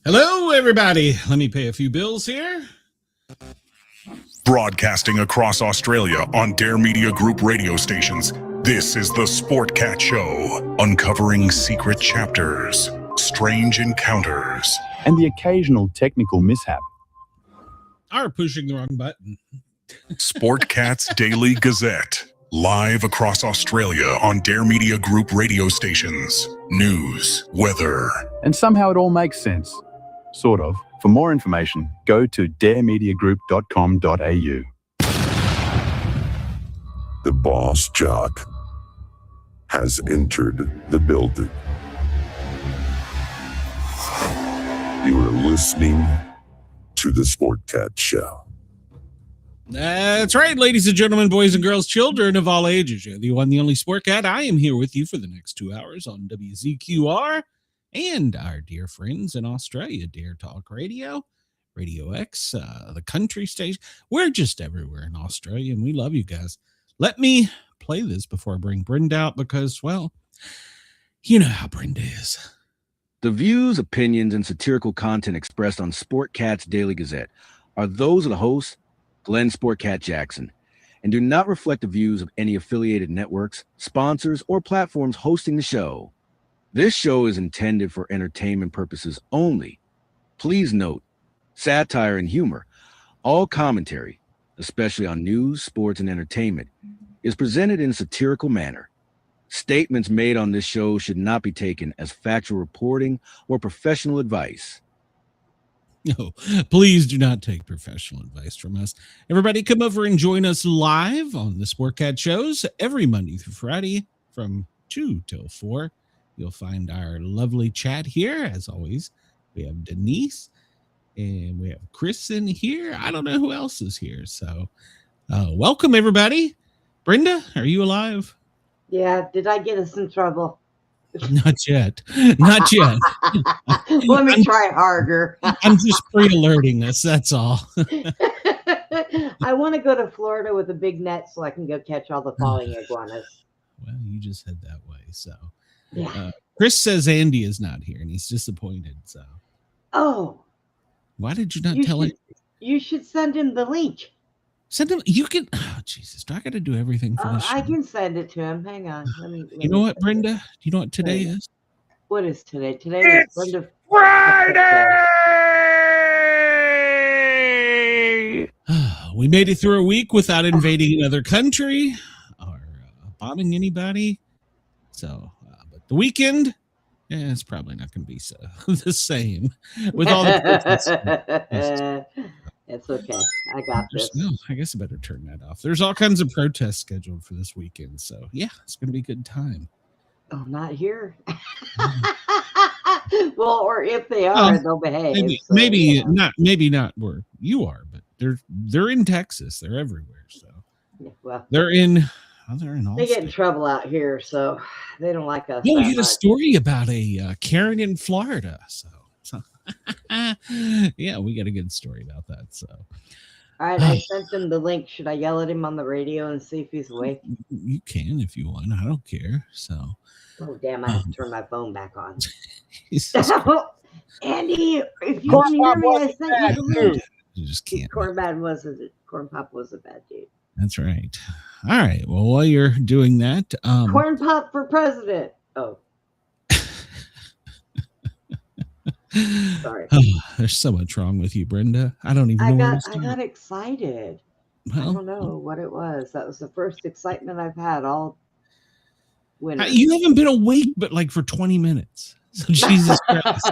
Hello, everybody. Let me pay a few bills here. Broadcasting across Australia on Dare Media Group radio stations, this is the Sportcat Show, uncovering secret chapters, strange encounters, and the occasional technical mishap. Are pushing the wrong button. Sportcat's Daily Gazette, live across Australia on Dare Media Group radio stations, news, weather. And somehow it all makes sense. Sort of. For more information, go to daremediagroup.com.au. The boss jock has entered the building. You are listening to the Sportcat Show. That's right, ladies and gentlemen, boys and girls, children of all ages. You're the one, the only Sportcat. I am here with you for the next 2 hours on WZQR and our dear friends in Australia, Dare Talk Radio, Radio X, the country station. We're just everywhere in Australia, and we love you guys. Let me play this before I bring Brenda out because, well, you know how Brenda is. The views, opinions, and satirical content expressed on Sportcat's Daily Gazette are those of the host, Glenn Sportcat Jackson, and do not reflect the views of any affiliated networks, sponsors, or platforms hosting the show. This show is intended for entertainment purposes only. Please note, satire and humor, all commentary, especially on news, sports, and entertainment, is presented in a satirical manner. Statements made on this show should not be taken as factual reporting or professional advice. No, please do not take professional advice from us. Everybody come over and join us live on the Sportcat shows every Monday through Friday from 2 till 4. You'll find our lovely chat here. As always, we have Denise and we have Chris in here. I don't know who else is here. So welcome, everybody. Brenda, are you alive? Yeah. Did I get us in trouble? Not yet. Not yet. Let me try harder. I'm just pre-alerting us. That's all. I want to go to Florida with a big net so I can go catch all the falling iguanas. Well, you just head that way. So Yeah. Chris says Andy is not here and he's disappointed. So why did you not tell him? You should send him the link. Send him. You can. Oh, Jesus. Do I got to do everything for this show? I can send it to him. Hang on. You know what, Brenda? Do you know what today is? What is today? Today is Brenda Friday! We made it through a week without invading another country or bombing anybody. So, but the weekend, it's probably not going to be the same with all the. It's okay. I got this. No, I guess I better turn that off. There's all kinds of protests scheduled for this weekend. So, yeah, it's going to be a good time. Oh, not here. Well, or if they are, they'll behave. Maybe not where you are, but they're in Texas. They're everywhere. So, well, they're in all. They get in trouble out here, so they don't like us. Well, we had a story about a Karen in Florida. So. Yeah, we got a good story about that. So, all right, I sent him the link. Should I yell at him on the radio and see if he's awake? You can if you want. I don't care. So, oh damn! I have to turn my phone back on. Andy, if you can hear me, I sent you the link. You just can't. Corn Pop was a bad dude. That's right. All right. Well, while you're doing that, Corn Pop for president. Oh. Sorry. There's so much wrong with you, Brenda. I don't even know. I got excited. Well, I don't know what it was. That was the first excitement I've had all winter. You haven't been awake but like for 20 minutes. So Jesus Christ.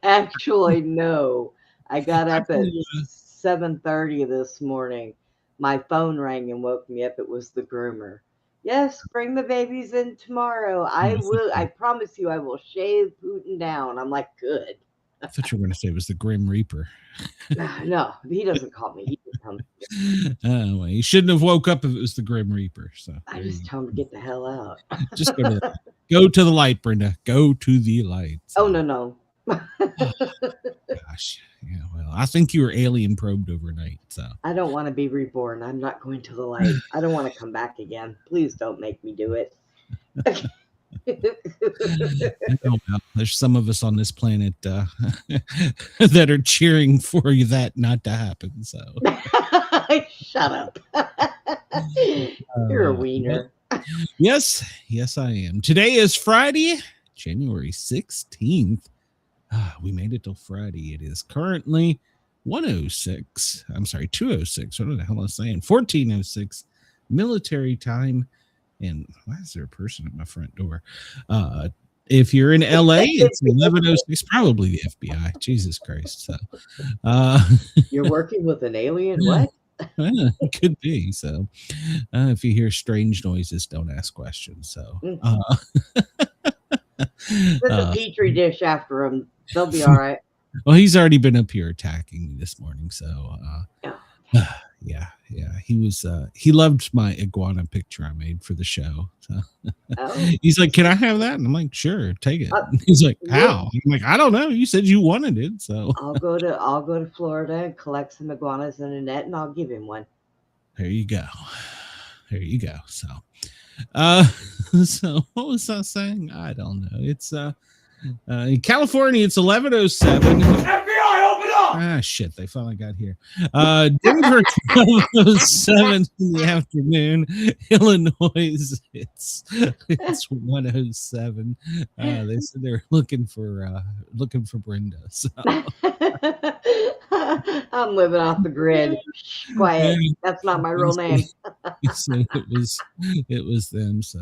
Actually, no. I got up at 7:30 this morning. My phone rang and woke me up. It was the groomer. Yes, bring the babies in tomorrow. I will. I promise you, I will shave Putin down. I'm like, good. I thought you were going to say it was the Grim Reaper. No, he doesn't call me. He just tells me. Well, he shouldn't have woke up if it was the Grim Reaper. So I just tell him to get the hell out. Just go to the light, Brenda. Go to the light. Oh no. Gosh. Yeah, well, I think you were alien probed overnight. So I don't want to be reborn. I'm not going to the light. I don't want to come back again. Please don't make me do it. Oh, well, there's some of us on this planet that are cheering for you that not to happen. So Shut up. You're a wiener. yes, I am. Today is Friday, January 16th. We made it till Friday. It is currently 2:06. What the hell am I saying? 14:06 military time. And why is there a person at my front door? If you're in LA, it's 11:06, probably the FBI. Jesus Christ. So You're working with an alien? What? It could be. So if you hear strange noises, don't ask questions. So Put the petri dish after him. They'll be all right. Well, he's already been up here attacking me this morning. So yeah. He was he loved my iguana picture I made for the show. So he's like, "Can I have that?" And I'm like, "Sure, take it." He's like, "How?" I'm like, "I don't know. You said you wanted it." So I'll go to Florida and collect some iguanas in a net, and I'll give him one. There you go. So so what was I saying? I don't know. It's in California, it's 11:07. FBI, open up! Ah, shit, they finally got here. Denver, 12:07 in the afternoon. Illinois, it's 1:07. They said they're looking for Brenda. So I'm living off the grid. Quiet. That's not my real name. So it was them. So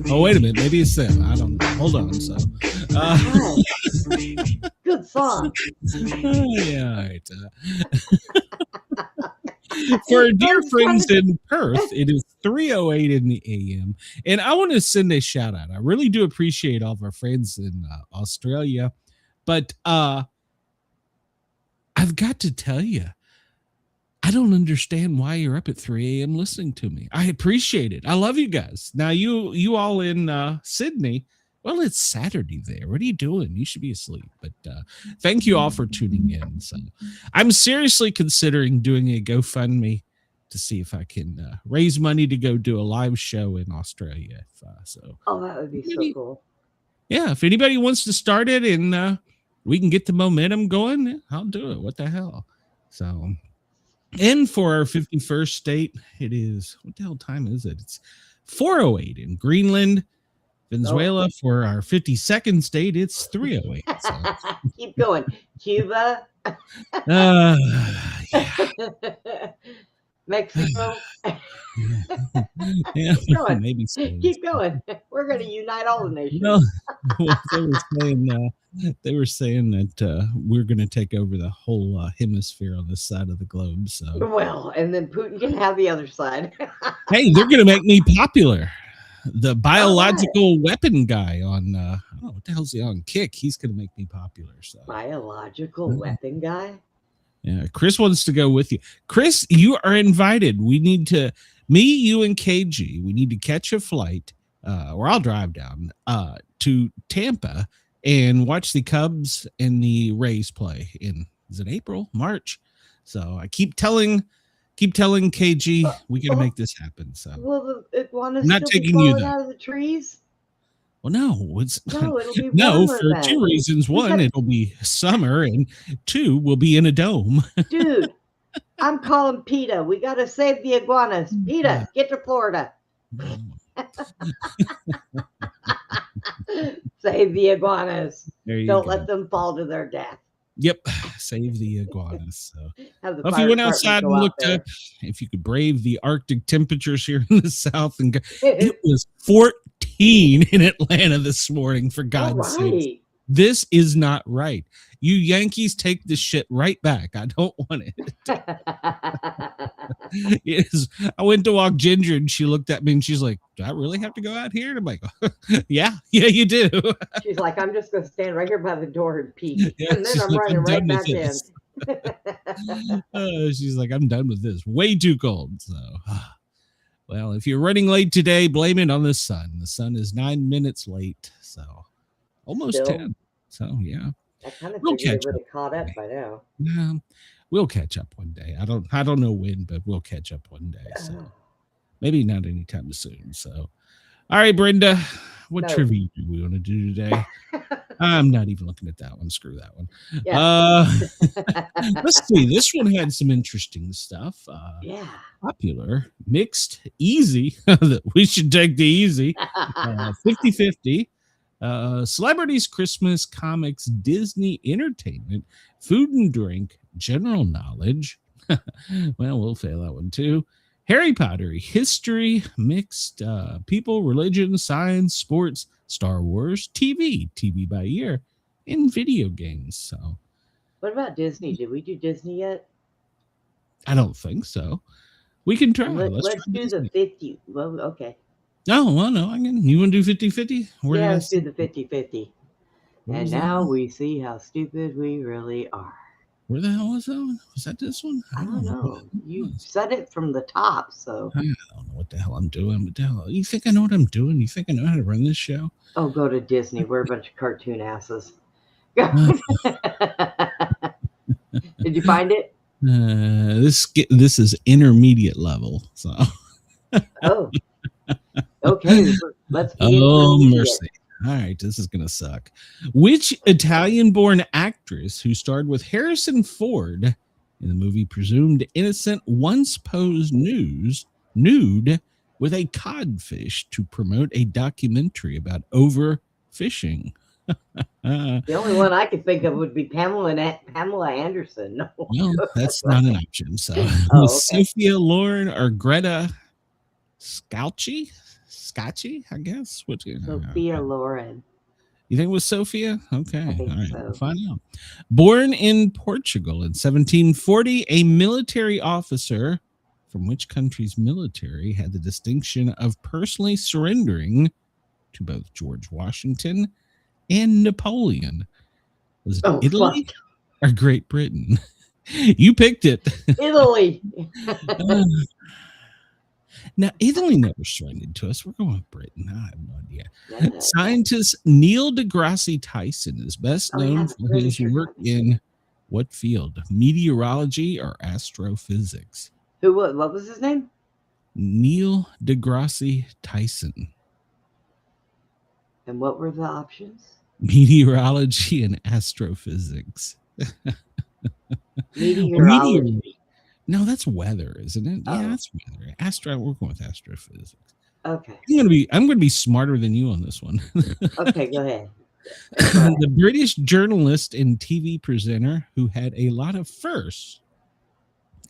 oh, wait a minute, maybe it's them. I don't know. Hold on. So good song. Yeah, all right. For our dear friends in Perth, it is 3:08 in the AM, and I want to send a shout out. I really do appreciate all of our friends in Australia, but I've got to tell you, I don't understand why you're up at 3 a.m. listening to me. I appreciate it. I love you guys. Now, you all in Sydney, well, it's Saturday there. What are you doing? You should be asleep. But thank you all for tuning in. So I'm seriously considering doing a GoFundMe to see if I can raise money to go do a live show in Australia. Oh, that would be so cool. Yeah, if anybody wants to start it and we can get the momentum going, I'll do it. What the hell? So, and for our 51st state, it is, what the hell time is it? It's 4:08 in Greenland, Venezuela. For our 52nd state, it's 3:08. So. Keep going. Cuba. Yeah. Mexico. Yeah, Keep going. maybe so. Keep going. We're going to unite all the nations. Well, they were saying that we're going to take over the whole hemisphere on this side of the globe. So well, and then Putin can have the other side. Hey, they're going to make me popular. The biological weapon guy on I don't know what the hell's he on Kick. He's going to make me popular. So biological weapon guy. Yeah, Chris wants to go with you. Chris, you are invited. We need to, me, you, and KG, we need to catch a flight, or I'll drive down to Tampa and watch the Cubs and the Rays play in, is it April, March? So I keep telling KG we got to make this happen. So will the iguanas not still taking be you falling out of the trees? Well, no, it'll be no, warmer for then. 2 reasons. One, it'll be summer, and 2, we'll be in a dome. Dude, I'm calling PETA. We got to save the iguanas. PETA, get to Florida. Save the iguanas. Don't let them fall to their death. Yep, save the iguanas. So, if you went outside and looked up, if you could brave the Arctic temperatures here in the South, and it was 14 in Atlanta this morning. For God's sake, this is not right. You Yankees take this shit right back. I don't want it. I went to walk Ginger, and she looked at me, and she's like, "Do I really have to go out here?" And I'm like, "Yeah, you do." She's like, "I'm just going to stand right here by the door and peek, yeah, and then I'm running right back in." She's like, "I'm done with this. Way too cold." So, well, if you're running late today, blame it on the sun. The sun is 9 minutes late, so almost 10. So yeah. I kind of figured they would have caught up by now. Yeah, we'll catch up one day. I don't know when, but we'll catch up one day. So maybe not anytime soon. So, all right, Brenda, What No. trivia do we want to do today? I'm not even looking at that one. Screw that one. Yeah. Let's see. This one had some interesting stuff. Yeah. Popular, mixed, easy. We should take the easy. 50-50. Celebrities, Christmas, comics, Disney, entertainment, food and drink, general knowledge. Well, we'll fail that one too. Harry Potter, history, mixed, people, religion, science, sports, Star Wars, TV by year, and video games. So, What about Disney? Did we do Disney yet? I don't think so. We can try. Let's try do Disney. the 50. Well, okay. No, well, no. You want to do 50-50? Yeah, let's do the 50-50. Where And was that now one? we see how stupid we really are. Where the hell was that one? Was that this one? I don't know. what You it was. said it from the top, so. I don't know what the hell I'm doing. What the hell? You think I know what I'm doing? You think I know how to run this show? Oh, go to Disney. We're a bunch of cartoon asses. Did you find it? This is intermediate level. So. Oh. Okay. Let's be Oh, intermediate. mercy. All right, this is going to suck. Which Italian-born actress who starred with Harrison Ford in the movie Presumed Innocent once posed nude with a codfish to promote a documentary about overfishing? The only one I could think of would be Pamela Anderson. No. Well, that's not an option. So, Oh, okay. Sophia Loren or Greta Scacchi, I guess. Sophia Loren. You think it was Sophia? Okay. I think All right. so. We'll find out. Born in Portugal in 1740, a military officer from which country's military had the distinction of personally surrendering to both George Washington and Napoleon? Was it Italy or Great Britain? You picked it. Italy. Now, Italy never surrendered to us. We're going with Britain. I have no idea. Yeah. Scientist Neil deGrasse Tyson is best known for his work in what field? Meteorology or astrophysics? What was his name? Neil deGrasse Tyson. And what were the options? Meteorology and astrophysics. Meteorology. No, that's weather, isn't it? Oh. Yeah, that's weather. We're going with astrophysics. Okay. I'm gonna be smarter than you on this one. Okay, go ahead. The British journalist and TV presenter who had a lot of firsts.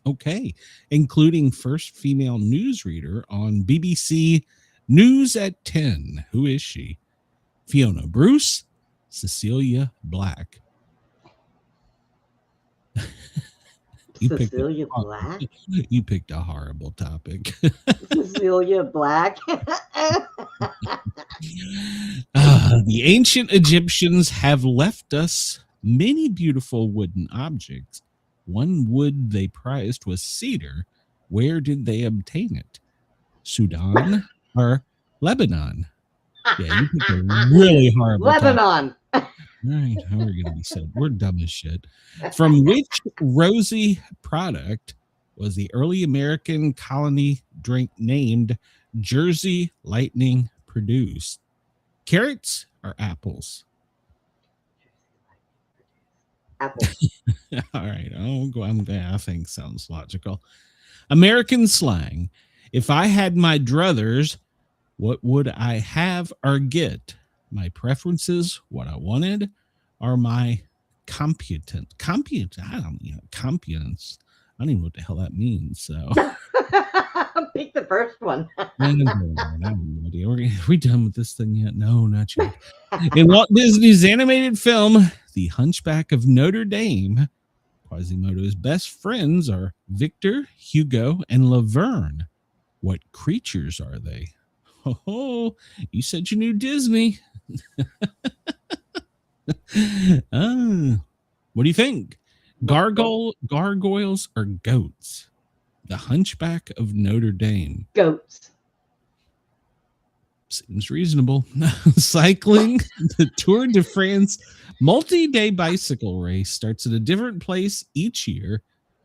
Okay, including first female newsreader on BBC News at 10. Who is she? Fiona Bruce, Cecilia Black. Cecilia Black? You picked a horrible topic. Cecilia Black? The ancient Egyptians have left us many beautiful wooden objects. One wood they prized was cedar. Where did they obtain it? Sudan or Lebanon? Yeah, you picked a really horrible Lebanon. All right, how are we going to be said? We're dumb as shit. From which rosy product was the early American colony drink named Jersey Lightning produced? Carrots or apples? Apple. All right, I think sounds logical. American slang. If I had my druthers, what would I have or get? My preferences, what I wanted, or my competence. I don't competence. I don't even know what the hell that means. So Pick the first one. I have no idea. Are we done with this thing yet? No, not yet. In Walt Disney's animated film, The Hunchback of Notre Dame, Quasimodo's best friends are Victor, Hugo, and Laverne. What creatures are they? Oh, you said you knew Disney. What do you think? Gargoyles or goats? The Hunchback of Notre Dame. Goats. Seems reasonable. Cycling, the Tour de France multi-day bicycle race starts at a different place each year,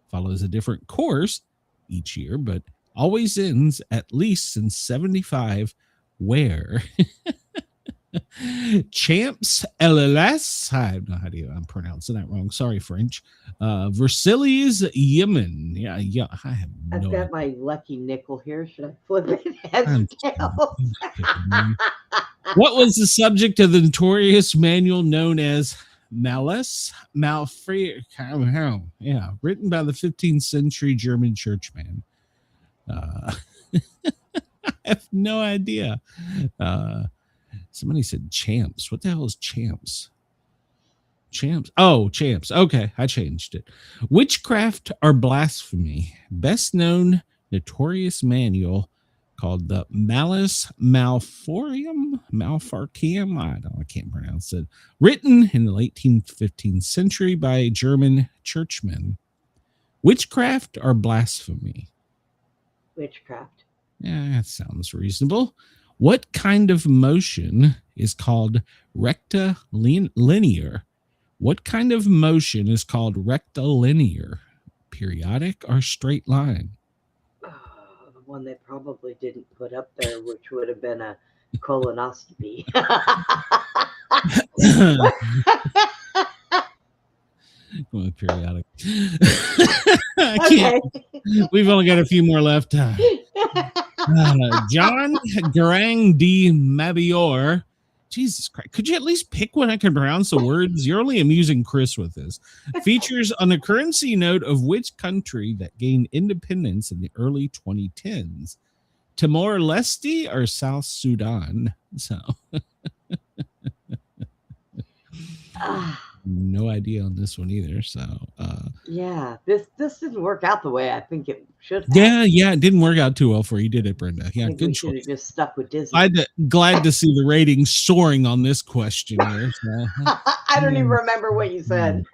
follows a different course each year, but always ends at least in 75 where Champs LLS. I have no idea. I'm pronouncing that wrong. Sorry, French. Versilis Yemen. Yeah. I have no I've idea. got my lucky nickel here. Should I flip it heads tails? What was the subject of the notorious manual known as Malus Malfrey? Yeah, written by the 15th century German churchman. I have no idea. Somebody said champs. What the hell is champs? Champs. Oh, champs. Okay, I changed it. Witchcraft or blasphemy. Best known notorious manual called the Malus Malfarcium. I can't pronounce it. Written in the late 15th century by German churchmen. Witchcraft or blasphemy? Witchcraft. Yeah, that sounds reasonable. What kind of motion is called rectilinear? What kind of motion is called rectilinear? Periodic or straight line? The one they probably didn't put up there, which would have been a colonoscopy. Well, periodic. I can't. We've only got a few more left. John Garang de Mabior. Jesus Christ. Could you at least pick when I can pronounce the words? You're only amusing Chris with this. Features on the currency note of which country that gained independence in the early 2010s? Timor-Leste or South Sudan? So no idea on this one either. So yeah, this didn't work out the way I think it should have. Yeah, it didn't work out too well for you, did it, Brenda? Yeah, good choice. We just stuck with Disney. Glad to see the ratings soaring on this question here. So. I don't even remember what you said.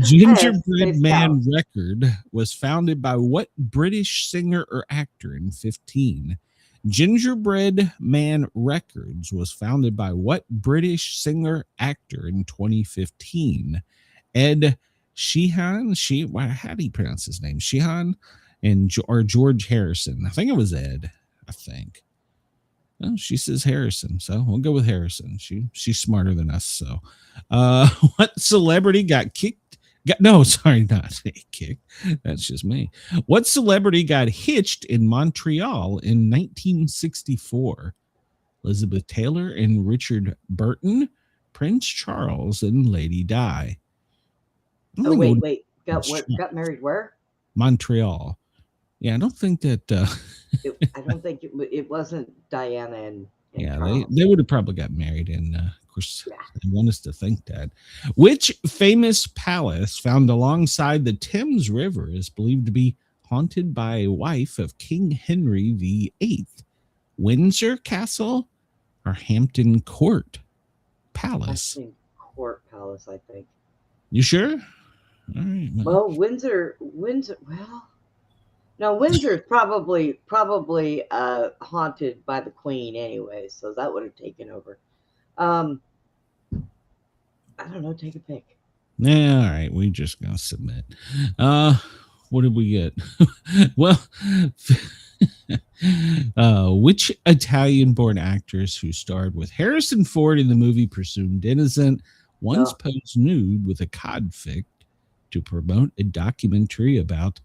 Gingerbread Man Record was founded by what British singer or actor in 15? Gingerbread Man Records was founded by what British singer actor in 2015? Ed Sheehan? How do you pronounce his name? Sheehan or George Harrison? I think it was Ed. I think. Well, she says Harrison, so we'll go with Harrison. She's smarter than us. So, what celebrity got kicked? Not kicked. That's just me. What celebrity got hitched in Montreal in 1964? Elizabeth Taylor and Richard Burton, Prince Charles and Lady Di. Oh, wait. Got married where? Montreal. Yeah, I don't think that. I don't think it wasn't Diana and yeah, Charles. they would have probably got married, and of course, they want us to think that. Which famous palace found alongside the Thames River is believed to be haunted by a wife of King Henry VIII? Windsor Castle or Hampton Court Palace? Court Palace, I think. You sure? All right. Well, Windsor. Well, no, Windsor is probably haunted by the Queen anyway, so that would have taken over. I don't know. Take a pick. Yeah, all right. We're just gonna submit. What did we get? Well, which Italian-born actors who starred with Harrison Ford in the movie Presumed Innocent once posed nude with a codfish to promote a documentary about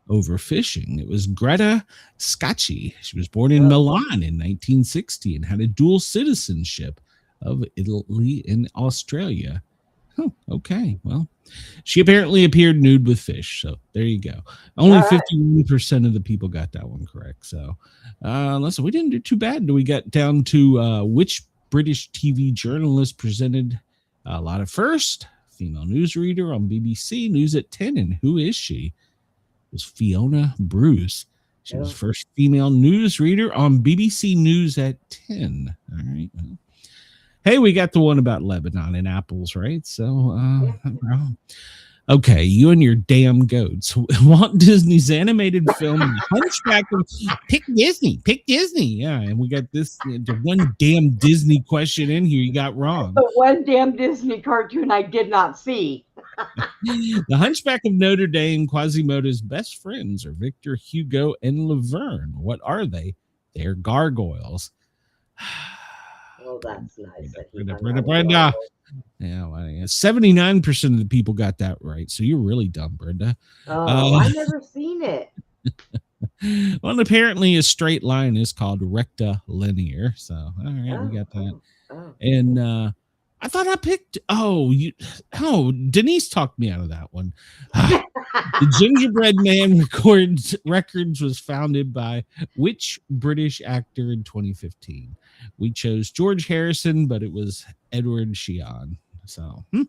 overfishing? It was Greta Scacchi. She was born in Milan in 1960 and had a dual citizenship of Italy and Australia. Oh, okay. Well, she apparently appeared nude with fish. So there you go. Only 51% of the people got that one correct. So listen, we didn't do too bad. We got down to which British TV journalist presented a lot of first female newsreader on BBC News at 10, and who is she? It was Fiona Bruce. She was first female newsreader on BBC News at 10. All right. Well, hey, we got the one about Lebanon and apples, right? So, okay, you and your damn goats. Walt Disney's animated film Hunchback of Pick Disney. Yeah, and we got this the one damn Disney question in here you got wrong. The one damn Disney cartoon I did not see. The Hunchback of Notre Dame, Quasimodo's best friends are Victor, Hugo, and Laverne. What are they? They're gargoyles. Well, that's nice that he Brenda. Yeah, well, 79% of the people got that right. So you're really dumb, Brenda. Oh, I never seen it. Well, apparently a straight line is called rectilinear. So, all right, we got that. Oh. And I thought I picked. Denise talked me out of that one. The Gingerbread Man Records was founded by which British actor in 2015? We chose George Harrison, but it was Edward Sheehan. So, all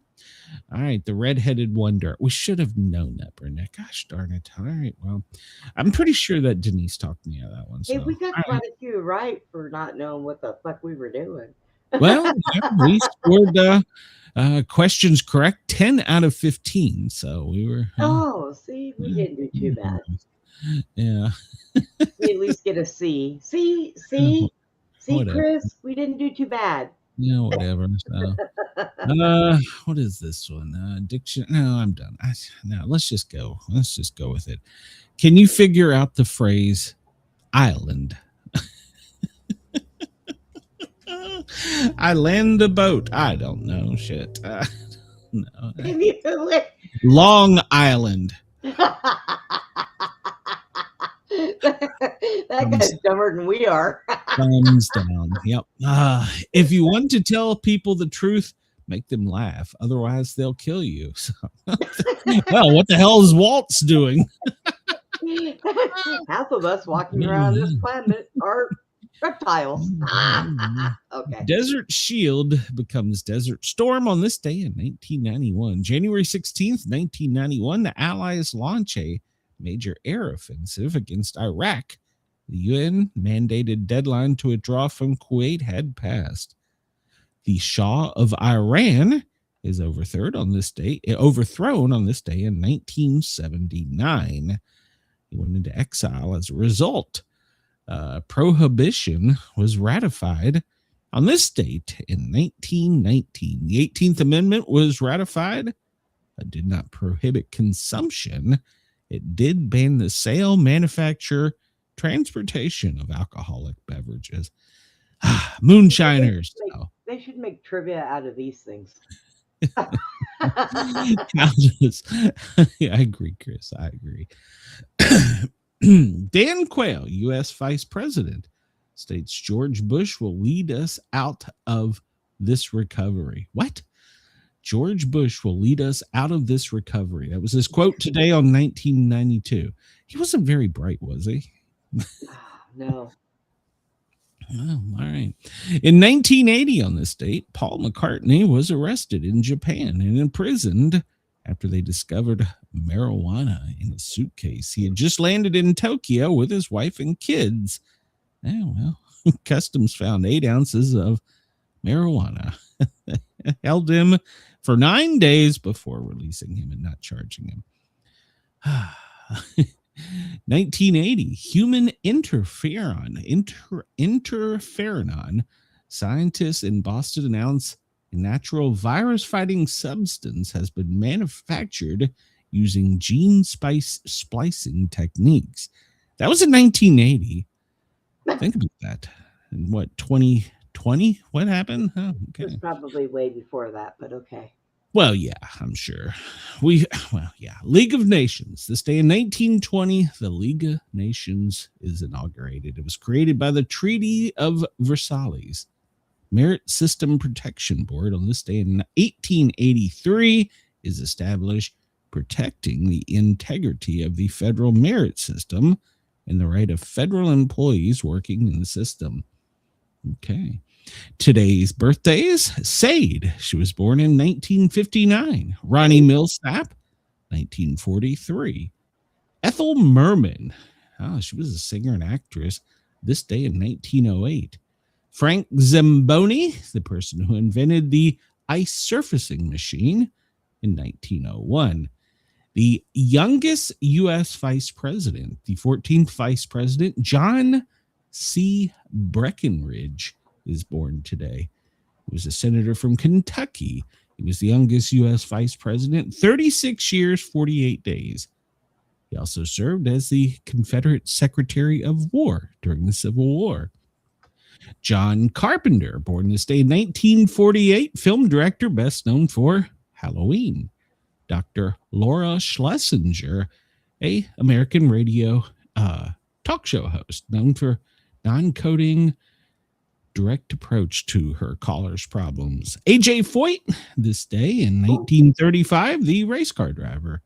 right, the redheaded wonder. We should have known that, Brenda. Gosh darn it. All right, well, I'm pretty sure that Denise talked me out of that one. Hey, So. we got quite a few right for not knowing what the fuck we were doing. Well, yeah, we scored questions correct, 10 out of 15. So we were. See, we didn't do too bad. Yeah. We at least get a C. See, Whatever. Chris, we didn't do too bad. Yeah, whatever. So, what is this one? Diction. No, I'm done. No, let's just go. Let's just go with it. Can you figure out the phrase island? I land a boat. I don't know. Shit. No. Long Island. That guy's dumber than we are. Thumbs down. Yep. If you want to tell people the truth, make them laugh. Otherwise, they'll kill you. So, well, what the hell is Walz doing? Half of us walking around this planet are reptiles. Okay. Desert Shield becomes Desert Storm on this day in 1991. January 16th, 1991, the Allies launch a major air offensive against Iraq. The UN mandated deadline to withdraw from Kuwait had passed. The Shah of Iran is overthrown on this day in 1979. He went into exile as a result. Prohibition was ratified on this date in 1919. The 18th Amendment was ratified, but did not prohibit consumption. It did ban the sale, manufacture, transportation of alcoholic beverages. Moonshiners. They should make trivia out of these things. Yeah, I agree, Chris. I agree. Dan Quayle, U.S. Vice President, states George Bush will lead us out of this recovery. What? George Bush will lead us out of this recovery. That was his quote today on 1992. He wasn't very bright, was he? No. Oh, all right. In 1980, on this date, Paul McCartney was arrested in Japan and imprisoned after they discovered marijuana in his suitcase. He had just landed in Tokyo with his wife and kids. Oh, well, customs found 8 ounces of marijuana. Held him for 9 days before releasing him and not charging him. 1980, human interferon. Scientists in Boston announced a natural virus-fighting substance has been manufactured using gene splicing techniques. That was in 1980. Think about that. In what, 2020? What happened? Oh, okay. It was probably way before that, but okay. Well, yeah, I'm sure. League of Nations. This day in 1920, the League of Nations is inaugurated. It was created by the Treaty of Versailles. Merit System Protection Board on this day in 1883 is established, protecting the integrity of the federal merit system and the right of federal employees working in the system. Okay. Today's birthdays: Sade, she was born in 1959. Ronnie Millsap, 1943. Ethel Merman, she was a singer and actress, this day in 1908. Frank Zamboni, the person who invented the ice surfacing machine, in 1901. The youngest U.S. vice president, the 14th vice president, John C. Breckinridge, is born today. He was a senator from Kentucky. He was the youngest U.S. vice president, 36 years, 48 days. He also served as the Confederate Secretary of War during the Civil War. John Carpenter, born this day in 1948, film director, best known for Halloween. Dr. Laura Schlesinger, a American radio talk show host, known for non-coding direct approach to her callers' problems. A.J. Foyt, this day in 1935, the race car driver.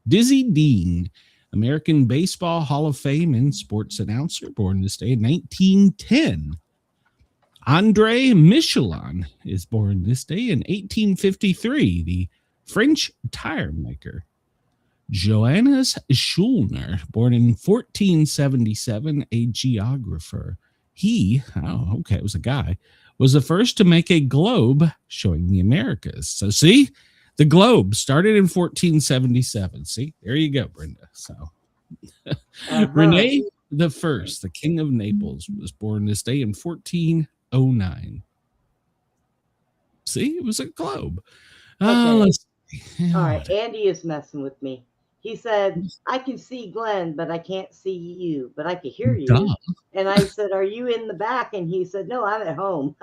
Dizzy Dean, American Baseball Hall of Fame and sports announcer, born this day in 1910. Andre Michelin is born this day in 1853, the French tire maker. Johannes Schulner, born in 1477, a geographer. He, it was a guy, was the first to make a globe showing the Americas. So see, the globe started in 1477. See, there you go, Brenda. So Rene the First, the King of Naples, was born this day in 1409. See, it was a globe. Let's see. All right, Andy is messing with me. He said, I can see Glenn, but I can't see you, but I can hear you. Duh. And I said, are you in the back? And he said, no, I'm at home.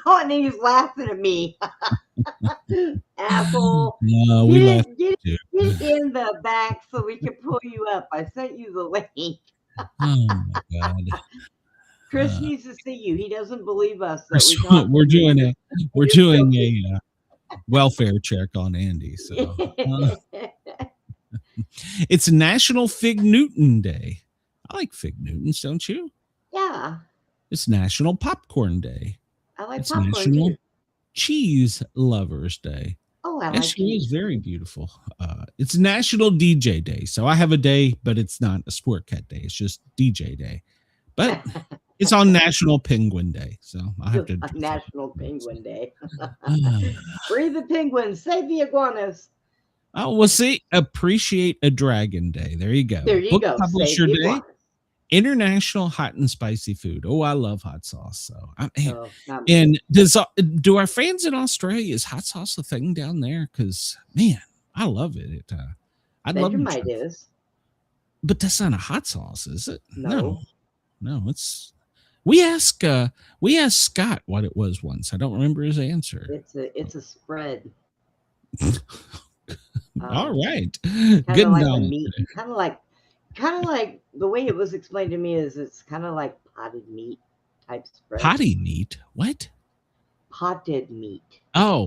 And he's laughing at me. Asshole. No, we left. Get in the back so we can pull you up. I sent you the link. Oh, my God. Chris needs to see you. He doesn't believe us. We're doing a welfare check on Andy. So it's National Fig Newton Day. I like Fig Newtons, don't you? Yeah. It's National Popcorn Day. I like it's popcorn National too. Cheese Lovers Day. Oh, I And like she is cheese. very beautiful. It's National DJ Day. So I have a day, but it's not a Sportcat Day. It's just DJ Day. But it's on National Penguin Day. So I have to. National Penguin Day. Free the penguins, save the iguanas. Oh, well, see, Appreciate a Dragon Day. There you go. There you Book go. Publisher Save the Day. iguanas. International Hot and Spicy Food. Oh, I love hot sauce. So, Not me. and do our fans in Australia, is hot sauce a thing down there? Because man, I love it. I'd love to Vegemite try. is. But that's not a hot sauce, is it? No. No. It's we asked Scott what it was once. I don't remember his answer. It's a spread. All right, Kind good of like a knowledge. meat. Kind of like the way it was explained to me is it's kind of like potted meat type spread. Potty meat? What? Potted meat. Oh,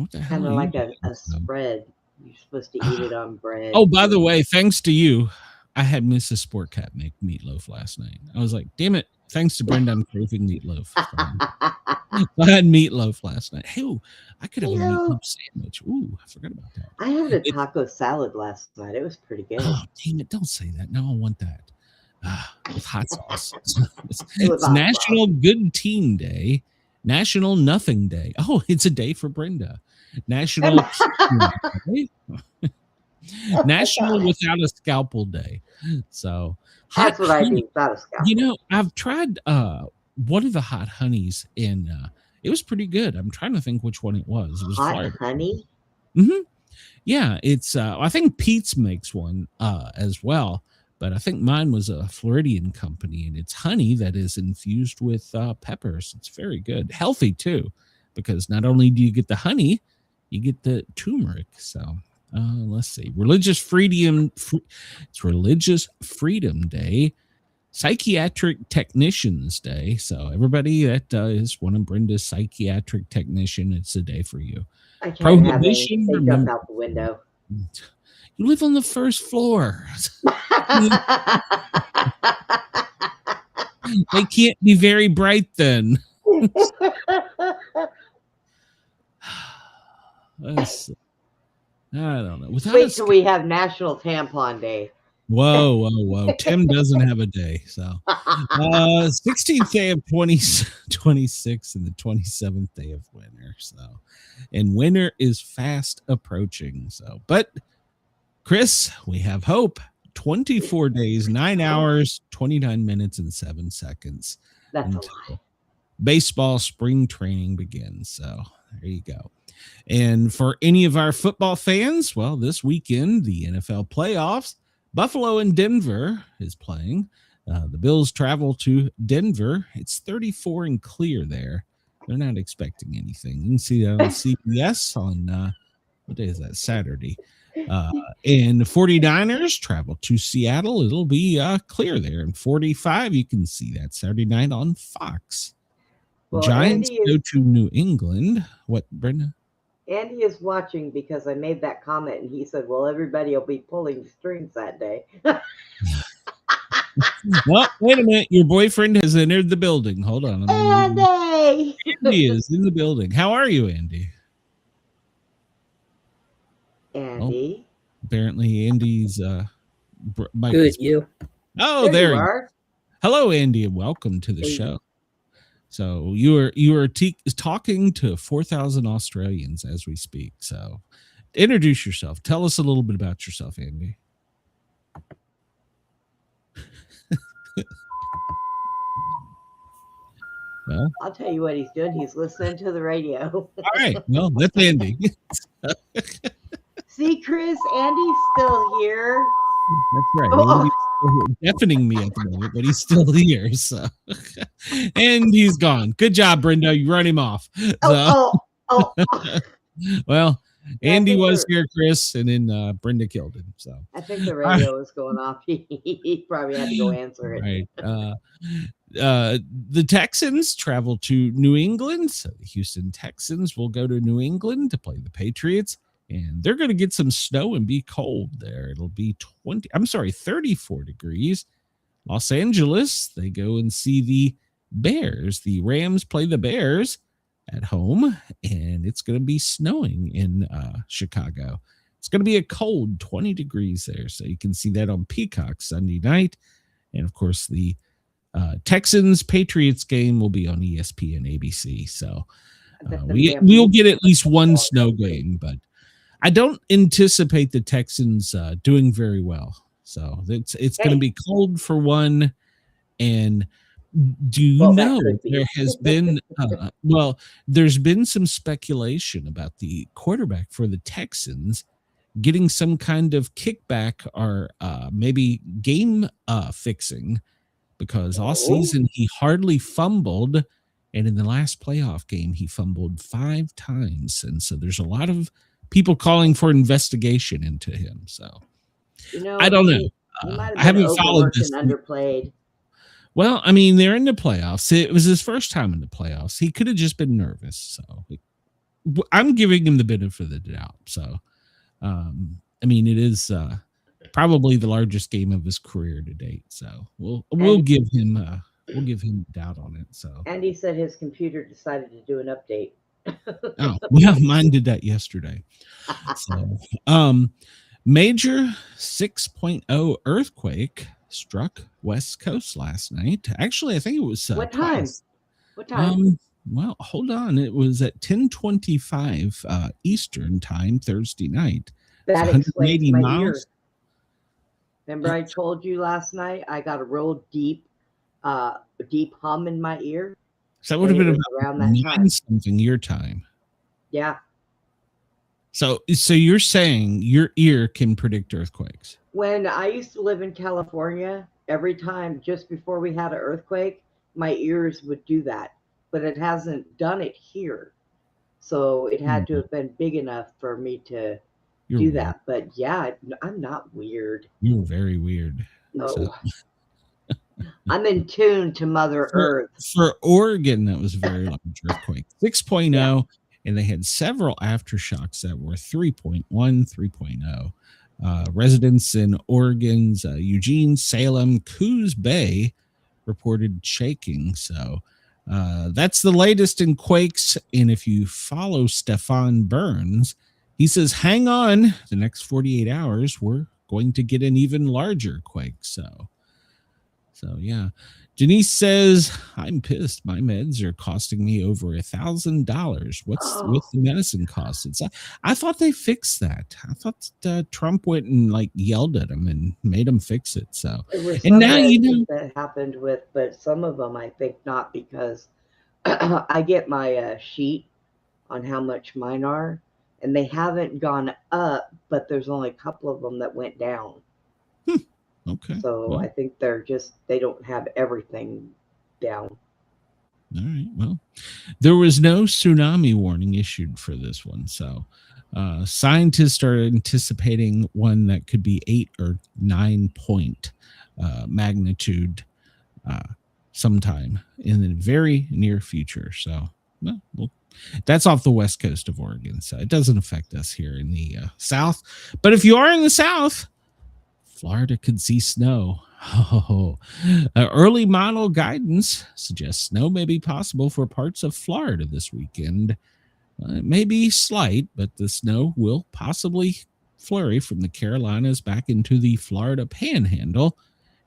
what the hell? Kind are of you like a talking about? spread. You're supposed to eat it on bread. Oh, by the way, thanks to you, I had Mrs. Sportcat make meatloaf last night. I was like, damn it. Thanks to Brenda, I'm craving meatloaf. I had meatloaf last night. Hey, I could have a meatloaf sandwich. Ooh, I forgot about that. I had a taco salad last night. It was pretty good. Oh, damn it. Don't say that. No, I want that. With hot sauce. It's hot National Good Teen Day. National Nothing Day. Oh, it's a day for Brenda. National National Without a Scalpel Day. So That's what I do. Without a scalpel. You know, I've tried one of the hot honeys, and it was pretty good. I'm trying to think which one it was. It was Hot Florida. honey? Mm-hmm. Yeah, it's I think Pete's makes one as well, but I think mine was a Floridian company, and it's honey that is infused with peppers. It's very good, healthy too, because not only do you get the honey, you get the turmeric. So let's see, Religious Freedom. It's Religious Freedom Day, Psychiatric Technicians Day. So everybody that is one of Brenda's psychiatric technician, it's a day for you. I can't Prohibition, have any. They jump remember- out the window. You live on the first floor. They can't be very bright then. I don't know. Without Wait till we have National Tampon Day. Whoa. Tim doesn't have a day. So 16th day of 2026 and the 27th day of winter. So, and winter is fast approaching. So, but Chris, we have hope. 24 days, 9 hours, 29 minutes, and 7 seconds. That's a until lie. baseball spring training begins. So there you go. And for any of our football fans, well, this weekend, the NFL playoffs, Buffalo and Denver is playing. The Bills travel to Denver. It's 34 and clear there. They're not expecting anything. You can see that on CBS on what day is that? Saturday. And the 49ers travel to Seattle. It'll be clear there. And 45, you can see that Saturday night on Fox. Well, Giants go to New England. What, Brenda? Andy is watching because I made that comment, and he said, well, everybody will be pulling strings that day. Well, wait a minute. Your boyfriend has entered the building. Hold on. Andy! Andy is in the building. How are you, Andy? Andy? Oh, apparently, Andy's mic Good, is... you. Oh, there you you are. Hello, Andy, and welcome to the show. So you are talking to 4,000 Australians as we speak. So introduce yourself. Tell us a little bit about yourself, Andy. Well, I'll tell you what he's doing. He's listening to the radio. All right. Well, that's Andy. See, Chris, Andy's still here. That's right. Andy's deafening me at the moment, but he's still here. So, and he's gone. Good job, Brenda. You run him off. So, well, Andy was here, Chris, and then Brenda killed him. So I think the radio was going off. He probably had to go answer it. Right. The Texans travel to New England. So the Houston Texans will go to New England to play the Patriots. And they're going to get some snow and be cold there. It'll be 34 degrees. Los Angeles, they go and see the Bears. The Rams play the Bears at home, and it's going to be snowing in Chicago. It's going to be a cold 20 degrees there. So you can see that on Peacock Sunday night. And, of course, the Texans-Patriots game will be on ESPN ABC. So we'll get at least one snow game, but I don't anticipate the Texans doing very well. So it's going to be cold for one. And do you know there has been, there's been some speculation about the quarterback for the Texans getting some kind of kickback or maybe game fixing, because all season he hardly fumbled. And in the last playoff game, he fumbled 5 times. And so there's a lot of people calling for investigation into him. So I don't know. I haven't followed this. Underplayed. Well, I mean, they're in the playoffs. It was his first time in the playoffs. He could have just been nervous. So I'm giving him the benefit of the doubt. So, I mean, it is probably the largest game of his career to date. So we'll give him a doubt on it. So Andy said his computer decided to do an update. Oh, yeah, mine did that yesterday. So, major 6.0 earthquake struck West Coast last night. Actually, I think it was what time? Twice. What time? Well, hold on. It was at 10:25 Eastern time Thursday night. That explains my ear. Remember, I told you last night I got a real deep hum in my ear. So that would have been around that time. Something your time. Yeah. So you're saying your ear can predict earthquakes? When I used to live in California, every time just before we had an earthquake, my ears would do that, but it hasn't done it here. So it had to have been big enough for me to do that. But yeah, I'm not weird. You're very weird. No. So. I'm in tune to Mother Earth. For Oregon, that was a very large earthquake. 6.0, yeah. And they had several aftershocks that were 3.1, 3.0. Residents in Oregon's Eugene, Salem, Coos Bay reported shaking. So that's the latest in quakes. And if you follow Stefan Burns, he says, hang on, the next 48 hours, we're going to get an even larger quake. So yeah, Janice says, I'm pissed. My meds are costing me over $1,000. What's with the medicine costs? I thought they fixed that. I thought Trump went and yelled at him and made him fix it. So, and now that happened with, but some of them I think not, because I get my sheet on how much mine are, and they haven't gone up, but there's only a couple of them that went down. Okay. So Well, I think they don't have everything down. all right. Well, there was no tsunami warning issued for this one. So scientists are anticipating one that could be 8 or 9 point magnitude sometime in the very near future. So, well, that's off the west coast of Oregon. So it doesn't affect us here in the South. But if you are in the South, Florida could see snow. Early model guidance suggests snow may be possible for parts of Florida this weekend. It may be slight, but the snow will possibly flurry from the Carolinas back into the Florida Panhandle.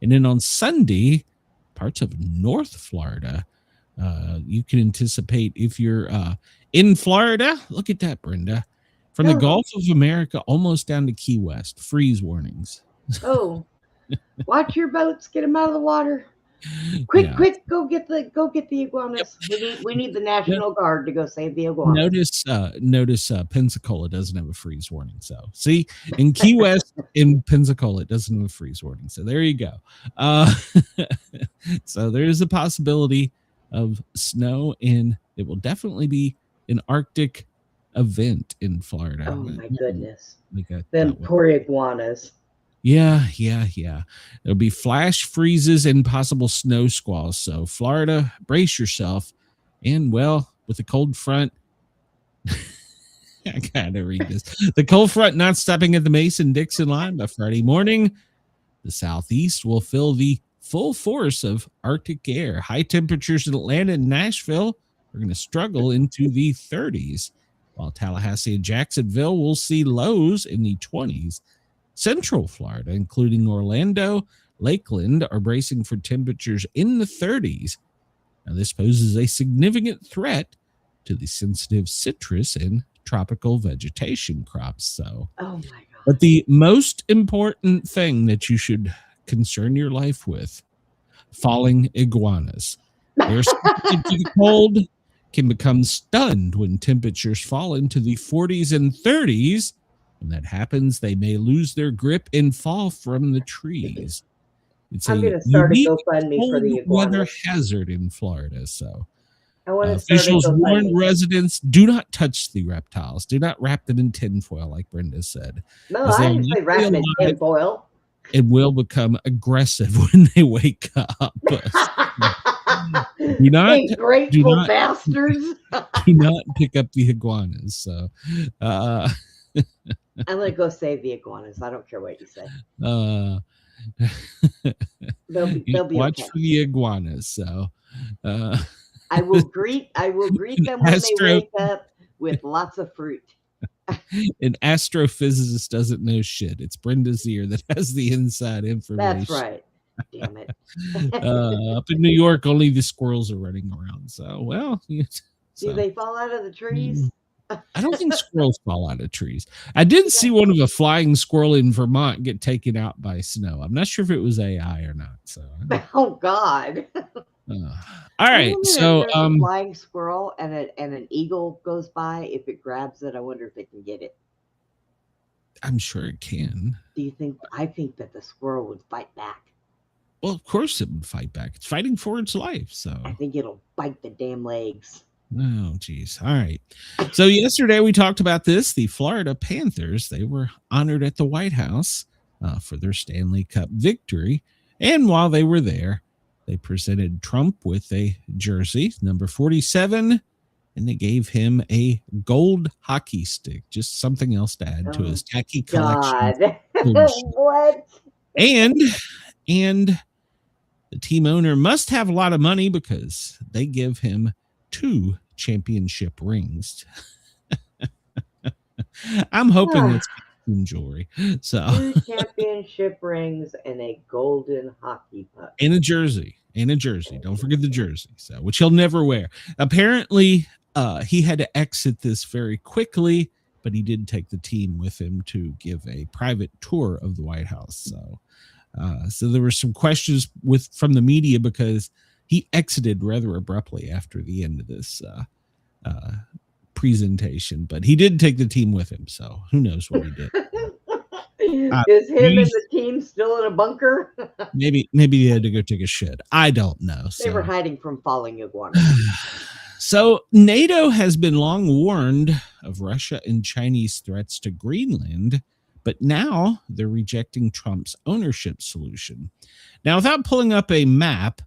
And then on Sunday, parts of North Florida, you can anticipate if you're in Florida. Look at that, Brenda. From the Gulf of America almost down to Key West, freeze warnings. Oh, watch your boats, get them out of the water. Quick, go get the iguanas. Yep. We need the National Guard to go save the iguanas. Notice Pensacola doesn't have a freeze warning. So see, in Key West, in Pensacola, it doesn't have a freeze warning. So there you go. So there is a possibility of snow, and it will definitely be an Arctic event in Florida. Oh my goodness! Them poor iguanas. Yeah. There'll be flash freezes and possible snow squalls. So Florida, brace yourself. And well, with the cold front, I gotta read this. The cold front not stopping at the Mason-Dixon line by Friday morning. The southeast will feel the full force of Arctic air. High temperatures in Atlanta and Nashville are going to struggle into the 30s, while Tallahassee and Jacksonville will see lows in the 20s. Central Florida, including Orlando, Lakeland, are bracing for temperatures in the 30s. Now, this poses a significant threat to the sensitive citrus and tropical vegetation crops. So, oh my God. But the most important thing that you should concern your life with, falling iguanas. They're sensitive to the cold, can become stunned when temperatures fall into the 40s and 30s. When that happens, they may lose their grip and fall from the trees. I'm going to start a GoFundMe for the iguanas. Weather hazard in Florida. So officials warn residents, do not touch the reptiles. Do not wrap them in tinfoil, like Brenda said. No, I didn't say wrap them in tinfoil. It will become aggressive when they wake up. Grateful bastards. Do not pick up the iguanas. So, I'm going to go save the iguanas. I don't care what you say. They'll be watch okay. for the iguanas. So, I will greet them when they wake up with lots of fruit. An astrophysicist doesn't know shit. It's Brenda's ear that has the inside information. That's right. Damn it. Up in New York, only the squirrels are running around. So, well, do they fall out of the trees? I don't think squirrels fall out of trees. I did see one of a flying squirrel in Vermont get taken out by snow. I'm not sure if it was AI or not. So, oh God. All right. So, a flying squirrel and an eagle goes by. If it grabs it, I wonder if it can get it. I'm sure it can. Do you think? I think that the squirrel would fight back. Well, of course it would fight back. It's fighting for its life. So I think it'll bite the damn legs. Oh, geez. All right. So yesterday we talked about this. The Florida Panthers, they were honored at the White House for their Stanley Cup victory. And while they were there, they presented Trump with a jersey, number 47, and they gave him a gold hockey stick, just something else to add to his tacky collection. What? And the team owner must have a lot of money because they give him 2 championship rings. I'm hoping it's jewelry. So 2 championship rings and a golden hockey puck. And a jersey. Don't forget the jersey. So, which he'll never wear. Apparently, he had to exit this very quickly, but he did take the team with him to give a private tour of the White House. So there were some questions from the media because he exited rather abruptly after the end of this presentation, but he did take the team with him. So who knows what he did? Is him and the team still in a bunker? Maybe he had to go take a shit. I don't know. They were hiding from falling iguanas. So NATO has been long warned of Russia and Chinese threats to Greenland, but now they're rejecting Trump's ownership solution. Now, without pulling up a map,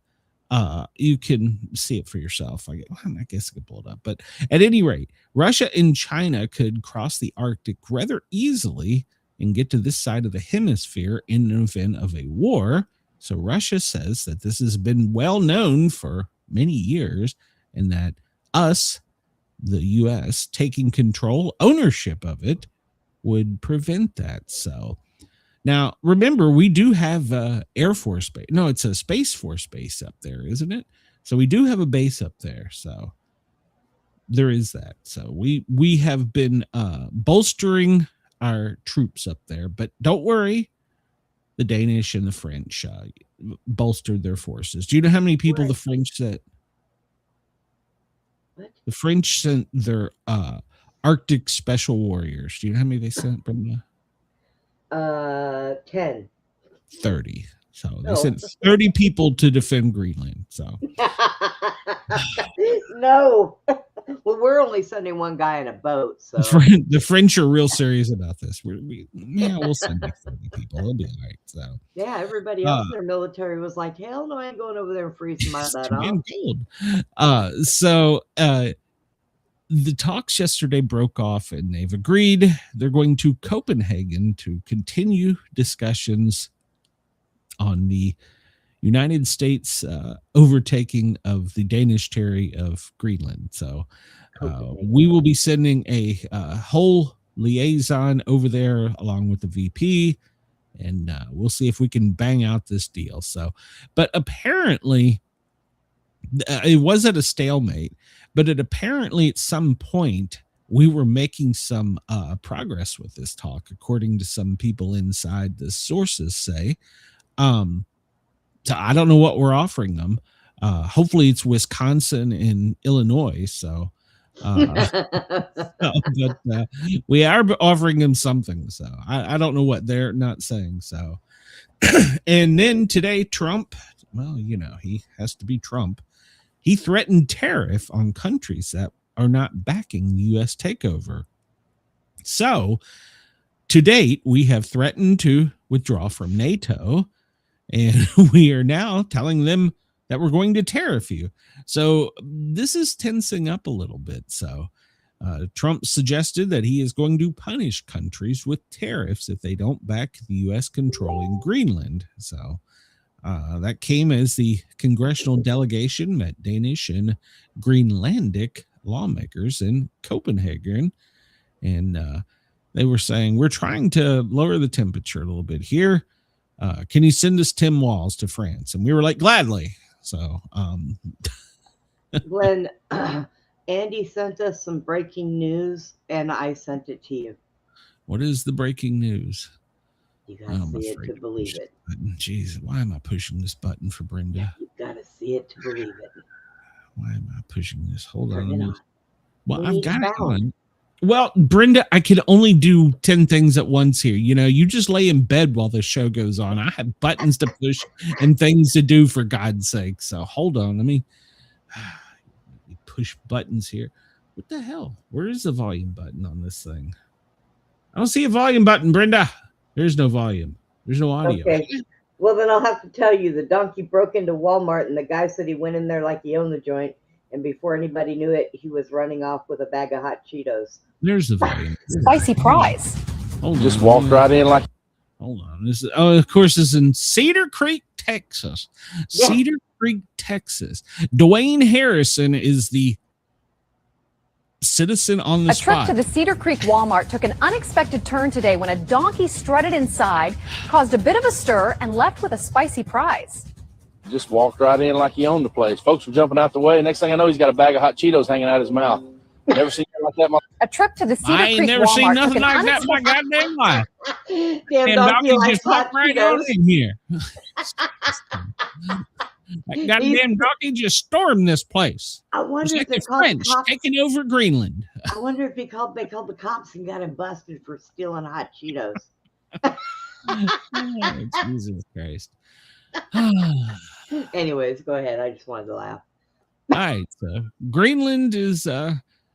you can see it for yourself. I guess I could pull it up. But at any rate, Russia and China could cross the Arctic rather easily and get to this side of the hemisphere in an event of a war. So Russia says that this has been well known for many years and that us, the U.S., taking ownership of it would prevent that. So now, remember, we do have Air Force base. No, it's a Space Force base up there, isn't it? So we do have a base up there. So there is that. So we have been bolstering our troops up there. But don't worry, the Danish and the French bolstered their forces. Do you know how many people the French sent? What? The French sent their Arctic Special Warriors. Do you know how many they sent, Brenda? 10. 30. So they sent 30 people to defend Greenland. So no. Well, we're only sending one guy in a boat. So the French are real serious about this. We'll send 30 people. It'll be all right. So yeah, everybody else in their military was like, hell no, I ain't going over there and freezing my butt off. So the talks yesterday broke off and they've agreed they're going to Copenhagen to continue discussions on the United States overtaking of the Danish territory of Greenland. So we will be sending a whole liaison over there along with the VP, and we'll see if we can bang out this deal. So, but apparently it was at a stalemate, but apparently at some point we were making some progress with this talk, according to some people inside the sources say. So I don't know what we're offering them. Hopefully it's Wisconsin and Illinois. So, but we are offering them something. So I don't know what they're not saying. So, and then today, Trump, well, you know, he has to be Trump. He threatened tariff on countries that are not backing U.S. takeover. So to date, we have threatened to withdraw from NATO. And we are now telling them that we're going to tariff you. So this is tensing up a little bit. So Trump suggested that he is going to punish countries with tariffs if they don't back the U.S. controlling Greenland. So that came as the congressional delegation met Danish and Greenlandic lawmakers in Copenhagen. And they were saying, we're trying to lower the temperature a little bit here. Can you send us Tim Walz to France? And we were like, gladly. So, Glenn, Andy sent us some breaking news, and I sent it to you. What is the breaking news? You gotta see it to believe it. Jeez, why am I pushing this button for Brenda? You gotta see it to believe it. Why am I pushing this? Hold on. Turn it on. Well, I've got it on. Well, Brenda, I can only do 10 things at once here. You know, you just lay in bed while the show goes on. I have buttons to push and things to do, for God's sake. So hold on. Let me push buttons here. What the hell? Where is the volume button on this thing? I don't see a volume button, Brenda. There's no volume. There's no audio. Okay. Well, then I'll have to tell you, the donkey broke into Walmart, and the guy said he went in there like he owned the joint. And before anybody knew it, he was running off with a bag of hot Cheetos. There's the volume. Spicy prize. Hold Just on. walked right in like. Hold on. This is, of course, this is in Cedar Creek, Texas. Yeah. Cedar Creek, Texas. Dwayne Harrison is the citizen on the A spot. trip to the Cedar Creek Walmart took an unexpected turn today when a donkey strutted inside, caused a bit of a stir, and left with a spicy prize. Just walked right in like he owned the place. Folks were jumping out the way. Next thing I know, he's got a bag of hot Cheetos hanging out his mouth. Never seen anything like that. A trip to the Cedar I ain't Creek never Walmart seen nothing took an like that in my goddamn life. Damn And donkey donkey likes just hot popped right on Cheetos. in here. That goddamn donkey just stormed this place. I It's wonder like if they the called the French cops. taking over Greenland. I wonder if they called the cops and got him busted for stealing hot Cheetos. Oh, Jesus Christ. Anyways, go ahead. I just wanted to laugh. All right, so Greenland is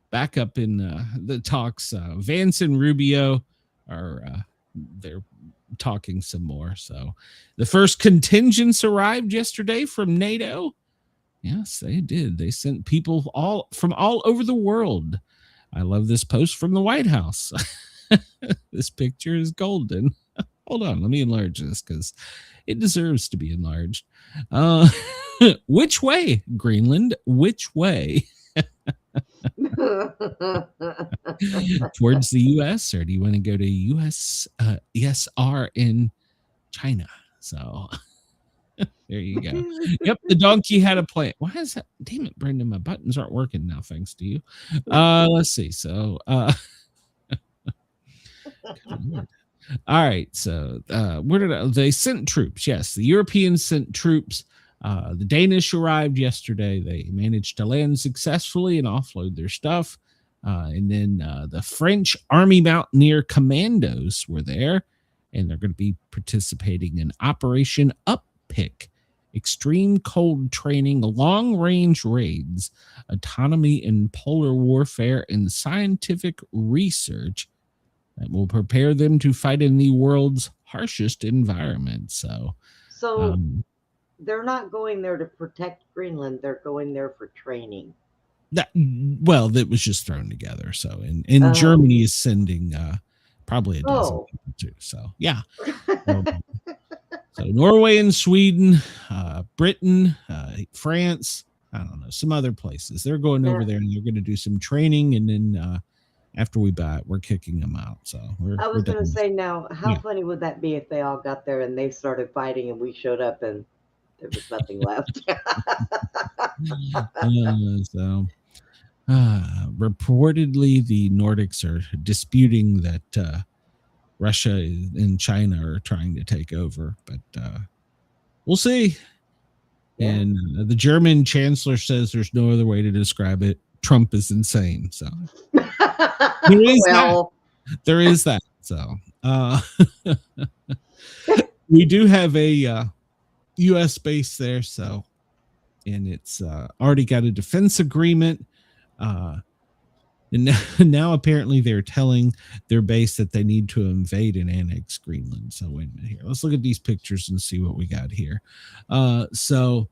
back up in the talks. Vance and Rubio are they're talking some more. So the first contingents arrived yesterday from NATO. Yes, they did. They sent people from all over the world. I love this post from the White House. This picture is golden. Hold on, let me enlarge this because it deserves to be enlarged. Which way, Greenland? Which way? Towards the U.S. or do you want to go to U.S. ESR in China? So there you go. Yep, the donkey had a plan. Why is that? Damn it, Brenda, my buttons aren't working now, thanks to you. Let's see. So all right, so where did they sent troops? Yes, the Europeans sent troops. The Danish arrived yesterday. They managed to land successfully and offload their stuff. And then the French Army Mountaineer Commandos were there, and they're going to be participating in Operation Uppick, extreme cold training, long-range raids, autonomy in polar warfare, and scientific research that will prepare them to fight in the world's harshest environment. So they're not going there to protect Greenland. They're going there for training. That was just thrown together. So, and Germany is sending probably a dozen people too. So, yeah. So Norway and Sweden, Britain, France, I don't know, some other places. They're going over there and they're going to do some training, and then after we buy it, we're kicking them out. So I was going to say, now, how funny would that be if they all got there and they started fighting and we showed up and there was nothing left? Reportedly, the Nordics are disputing that Russia and China are trying to take over, but we'll see. Yeah. And the German chancellor says there's no other way to describe it. Trump is insane. So there is there is that. So we do have a U.S. base there. So, and it's already got a defense agreement. And now apparently they're telling their base that they need to invade and annex Greenland. So wait a minute here. Let's look at these pictures and see what we got here. So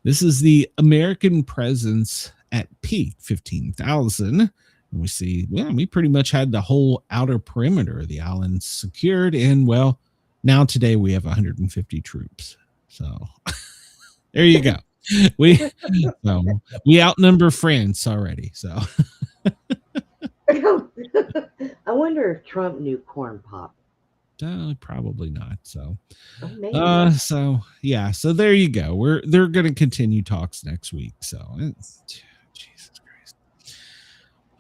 this is the American presence at peak, 15,000. And we see, we pretty much had the whole outer perimeter of the island secured. And well, now today we have 150 troops. So there you go. We outnumber France already. So I wonder if Trump knew corn pop. Probably not. So so there you go. They're going to continue talks next week. So Jesus Christ.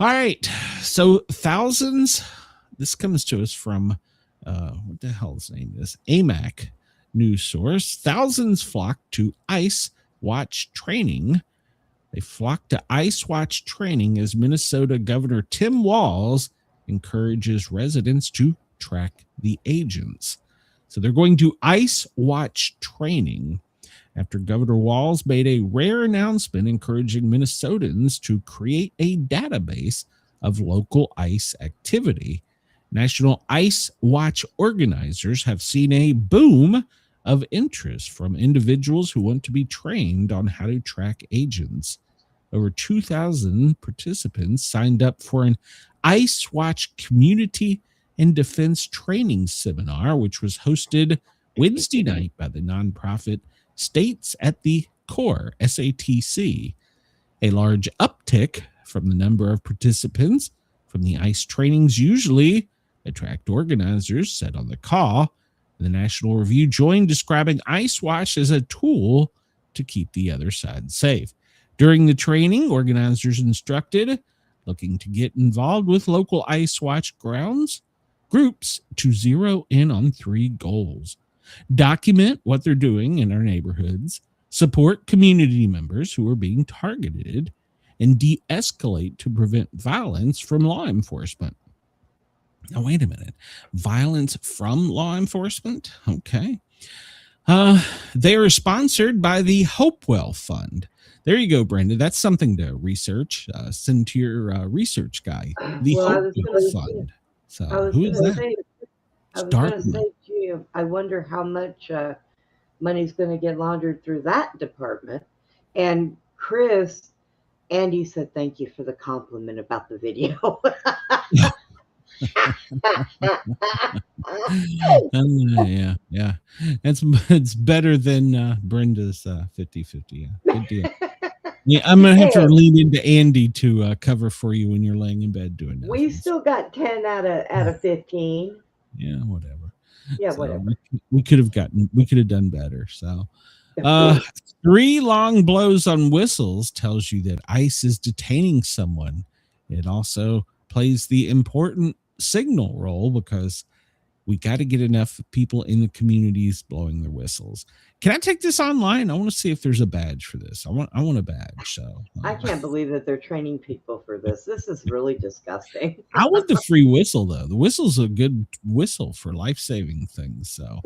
All right. So thousands. This comes to us from what the hell's name of this? AMAC news source. Thousands flocked to ICE watch training. They flocked to ICE watch training as Minnesota Governor Tim Walz encourages residents to track the agents. So they're going to ICE watch training after Governor Walz made a rare announcement encouraging Minnesotans to create a database of local ICE activity. National ICE watch organizers have seen a boom of interest from individuals who want to be trained on how to track agents. Over 2,000 participants signed up for an ICE Watch Community and Defense Training Seminar, which was hosted Wednesday night by the nonprofit States at the Core, SATC. A large uptick from the number of participants from the ICE trainings usually attract organizers, said on the call. The National Review joined, describing ICE Watch as a tool to keep the other side safe. During the training, organizers instructed looking to get involved with local ICE Watch groups to zero in on 3 goals. Document what they're doing in our neighborhoods, support community members who are being targeted, and de-escalate to prevent violence from law enforcement. Now, wait a minute. Violence from law enforcement? Okay. They are sponsored by the Hopewell Fund. There you go, Brenda. That's something to research. Send to your research guy. The Well, Hopewell Fund. So, who is that? I was going to say to you, I wonder how much money's going to get laundered through that department. And Chris, Andy said thank you for the compliment about the video. Yeah. It's better than Brenda's 50-50. Yeah, good deal. Yeah, I'm gonna have to lean into Andy to cover for you when you're laying in bed doing that. We still got 10 out of 15. Yeah, whatever. Yeah, So whatever. We could have done better. So 3 long blows on whistles tells you that ICE is detaining someone. It also plays the important signal role because we got to get enough people in the communities blowing their whistles. Can I take this online? I want to see if there's a badge for this. I want a badge. So I can't believe that they're training people for this. This is really disgusting. I want the free whistle though. The whistle's a good whistle for life-saving things. So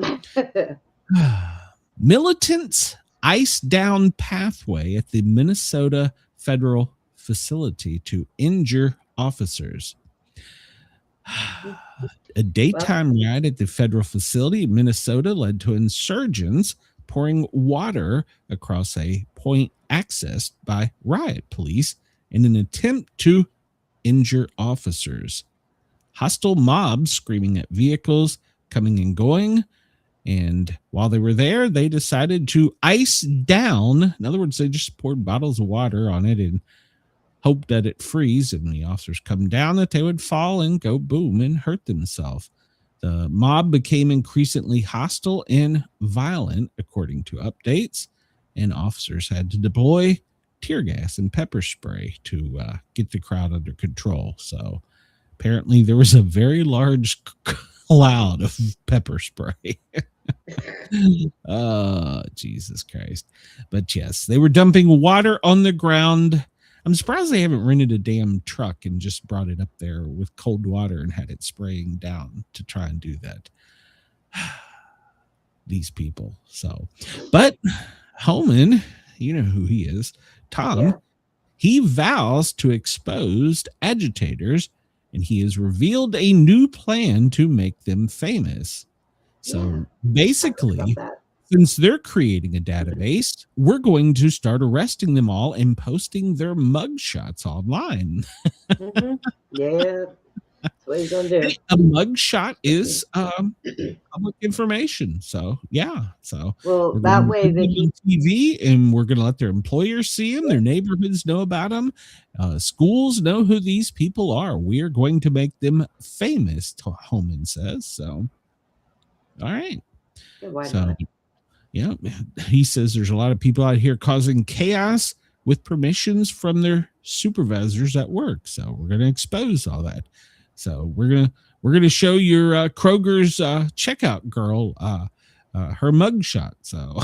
militants ice down pathway at the Minnesota federal facility to injure officers. A daytime ride at the federal facility in Minnesota led to insurgents pouring water across a point accessed by riot police in an attempt to injure officers. Hostile mobs screaming at vehicles coming and going. And while they were there, they decided to ice down. In other words, they just poured bottles of water on it and hoped that it freeze and the officers come down, that they would fall and go boom and hurt themselves. The mob became increasingly hostile and violent, according to updates, and officers had to deploy tear gas and pepper spray to get the crowd under control. So apparently there was a very large cloud of pepper spray. Oh, Jesus Christ. But yes, they were dumping water on the ground. I'm surprised they haven't rented a damn truck and just brought it up there with cold water and had it spraying down to try and do that. These people. So, but Holman, you know who he is, Tom, he vows to expose agitators and he has revealed a new plan to make them famous. So basically, since they're creating a database, we're going to start arresting them all and posting their mugshots online. Yeah, that's what he's going to do. A mugshot is public information. So, yeah. So, well, that way they can TV and we're going to let their employers see them. Their neighborhoods know about them. Schools know who these people are. We are going to make them famous, Holman says. So, all right. So, yeah, he says there's a lot of people out here causing chaos with permissions from their supervisors at work. So we're going to expose all that. So we're gonna show your Kroger's checkout girl her mugshot. So,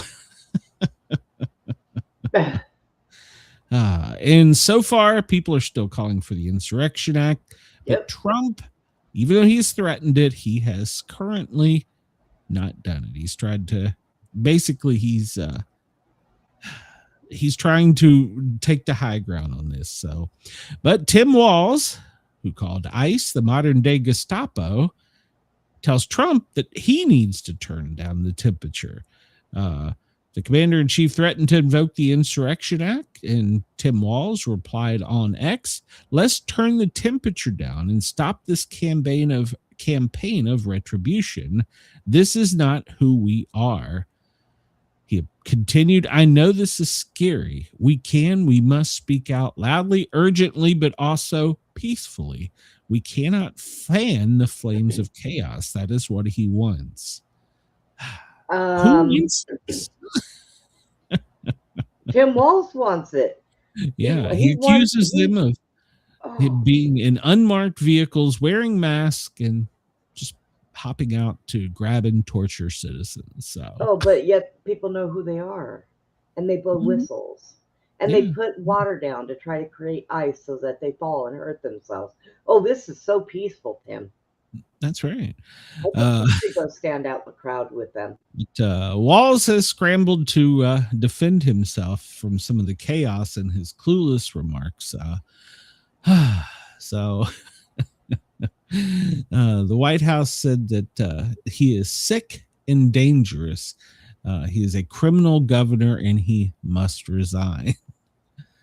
and so far, people are still calling for the Insurrection Act. But Trump, even though he's threatened it, he has currently not done it. He's tried to. Basically, he's trying to take the high ground on this. So, but Tim Walz, who called ICE the modern day Gestapo, tells Trump that he needs to turn down the temperature. The commander-in-chief threatened to invoke the Insurrection Act, and Tim Walz replied on X, "Let's turn the temperature down and stop this campaign of retribution. This is not who we are." He continued, "I know this is scary. We must speak out loudly, urgently, but also peacefully. We cannot fan the flames of chaos. That is what he wants." Who wants this? Tim Walz wants it. Yeah, he accuses them of being in unmarked vehicles, wearing masks, and just hopping out to grab and torture citizens. So, but yet people know who they are, and they blow whistles, and they put water down to try to create ice so that they fall and hurt themselves. Oh, this is so peaceful, Tim. That's right. They go stand out in the crowd with them. Walz has scrambled to defend himself from some of the chaos in his clueless remarks. So the White House said that he is sick and dangerous. He is a criminal governor and he must resign.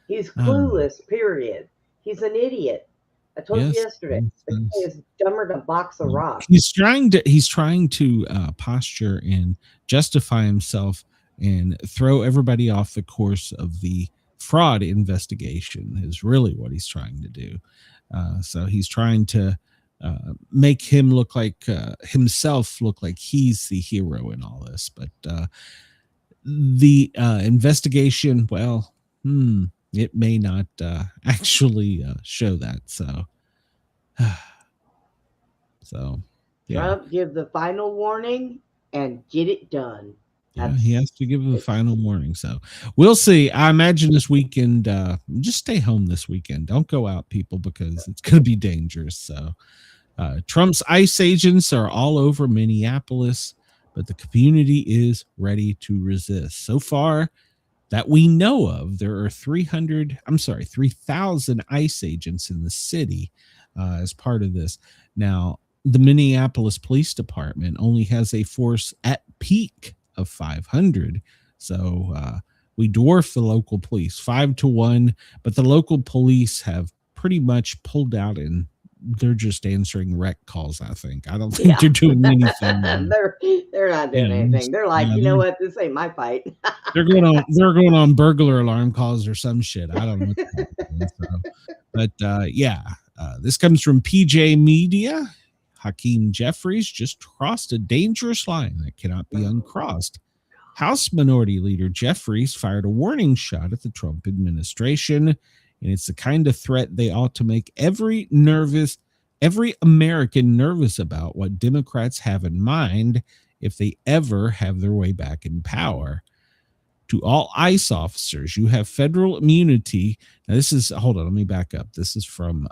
He's clueless, period. He's an idiot. I told you yesterday. The guy is dumber than a box of rocks. He's trying to posture and justify himself and throw everybody off the course of the fraud investigation is really what he's trying to do. So he's trying to make him look like himself look like he's the hero in all this. But the investigation, well, it may not actually show that. So yeah. Trump, give the final warning and get it done. Yeah, he has to give a final warning. So we'll see. I imagine this weekend, just stay home this weekend. Don't go out, people, because it's going to be dangerous. So Trump's ICE agents are all over Minneapolis, but the community is ready to resist. So far that we know of, there are 3,000 ICE agents in the city as part of this. Now, the Minneapolis Police Department only has a force at peak of 500. So we dwarf the local police 5-1, but the local police have pretty much pulled out and they're just answering wreck calls. I think. I don't think they're doing anything. they're not doing anything. They're like, you know what? This ain't my fight. They're going on burglar alarm calls or some shit. I don't know. But this comes from PJ Media. Hakeem Jeffries just crossed a dangerous line that cannot be uncrossed. House Minority Leader Jeffries fired a warning shot at the Trump administration, and it's the kind of threat they ought to make every American nervous about what Democrats have in mind if they ever have their way back in power. To all ICE officers, you have federal immunity. Now let me back up. This is from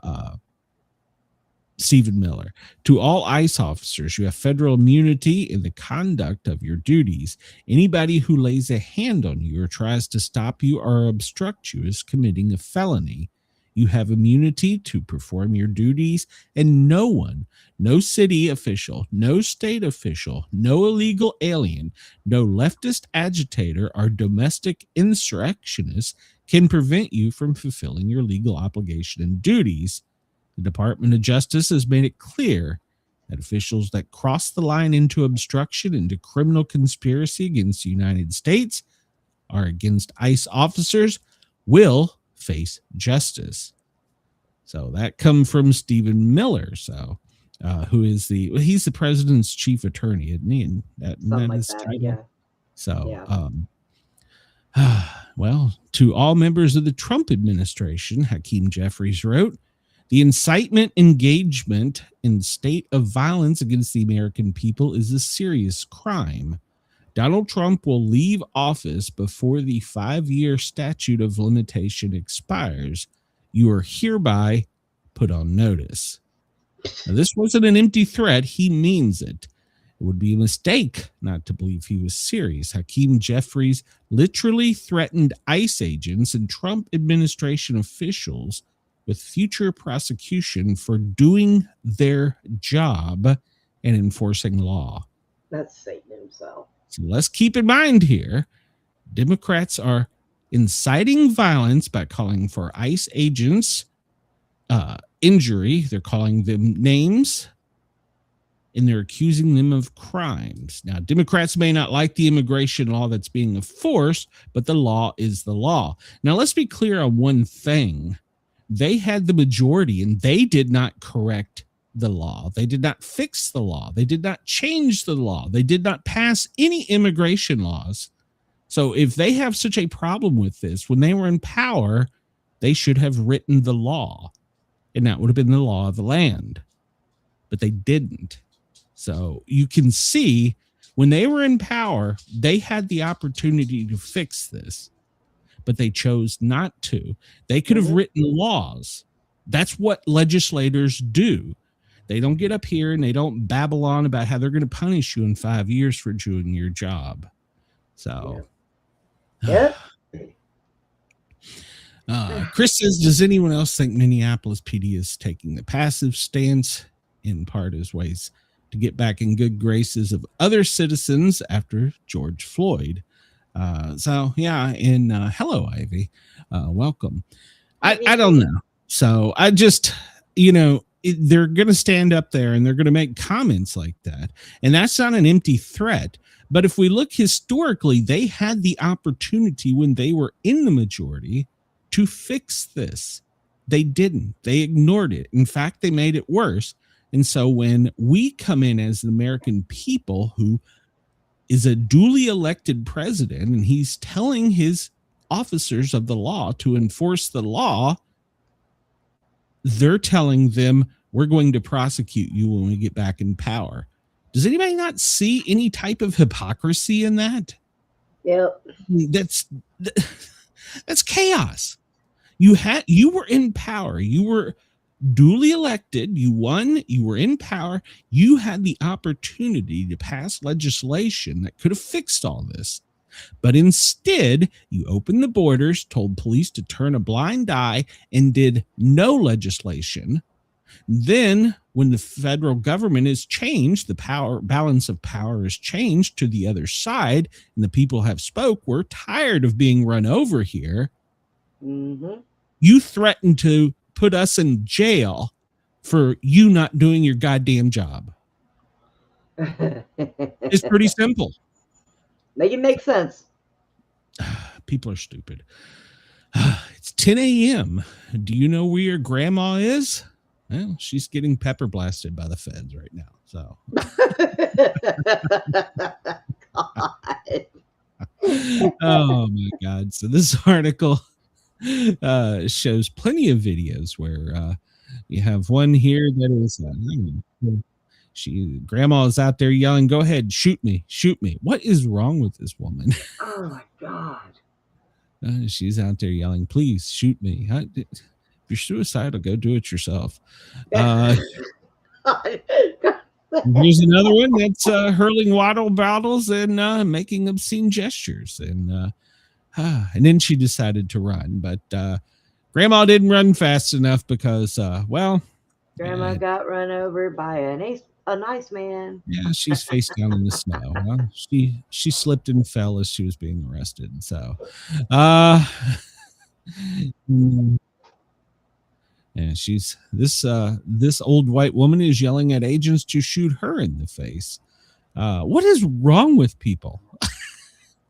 Stephen Miller. To all ICE officers, you have federal immunity in the conduct of your duties. Anybody who lays a hand on you or tries to stop you or obstruct you is committing a felony. You have immunity to perform your duties, and no one, no city official, no state official, no illegal alien, no leftist agitator or domestic insurrectionist can prevent you from fulfilling your legal obligation and duties. The Department of Justice has made it clear that officials that cross the line into obstruction, into criminal conspiracy against the United States or against ICE officers will face justice. So that come from Stephen Miller. So who is he's the president's chief attorney, isn't he? And that is title. Yeah. So well, to all members of the Trump administration, Hakeem Jeffries wrote, the incitement, engagement in state of violence against the American people is a serious crime. Donald Trump will leave office before the 5-year statute of limitation expires. You are hereby put on notice. Now, this wasn't an empty threat. He means it. It would be a mistake not to believe he was serious. Hakeem Jeffries literally threatened ICE agents and Trump administration officials with future prosecution for doing their job and enforcing law. That's Satan himself. So let's keep in mind here, Democrats are inciting violence by calling for ICE agents injury. They're calling them names, and they're accusing them of crimes. Now, Democrats may not like the immigration law that's being enforced, but the law is the law. Now, let's be clear on one thing. They had the majority, and they did not correct the law. They did not fix the law. They did not change the law. They did not pass any immigration laws. So if they have such a problem with this, when they were in power, they should have written the law, and that would have been the law of the land. But they didn't. So you can see when they were in power, they had the opportunity to fix this, but they chose not to. They could have written laws. That's what legislators do. They don't get up here and they don't babble on about how they're going to punish you in 5 years for doing your job. So, Yep. Chris says, does anyone else think Minneapolis PD is taking the passive stance in part as ways to get back in good graces of other citizens after George Floyd? So yeah, and hello, Ivy. Welcome. I don't know. So I just, they're going to stand up there and they're going to make comments like that. And that's not an empty threat. But if we look historically, they had the opportunity when they were in the majority to fix this. They didn't. They ignored it. In fact, they made it worse. And so when we come in as the American people, who is a duly elected president, and he's telling his officers of the law to enforce the law, they're telling them, we're going to prosecute you when we get back in power. Does anybody not see any type of hypocrisy in that? Yep. That's chaos. You were in power. You were duly elected. You won. You were in power. You had the opportunity to pass legislation that could have fixed all this. But instead, you opened the borders, told police to turn a blind eye, and did no legislation. Then, when the federal government is changed, the balance of power is changed to the other side, and the people have spoke, we're tired of being run over here. Mm-hmm. You threaten to put us in jail for you not doing your goddamn job. It's pretty simple. Make it make sense. People are stupid. It's 10 a.m. Do you know where your grandma is? Well, she's getting pepper blasted by the feds right now. So, God. Oh my God. So this article shows plenty of videos where you have one here that is grandma is out there yelling, go ahead, shoot me. What is wrong with this woman? Oh my God. She's out there yelling, please shoot me. If you're suicidal, go do it yourself. Here's another one that's hurling waddle bottles and making obscene gestures. And then she decided to run. But grandma didn't run fast enough because, Grandma got run over by a nice man. Yeah, she's face down in the snow. Well, she slipped and fell as she was being arrested. So, and she's this old white woman is yelling at agents to shoot her in the face. What is wrong with people?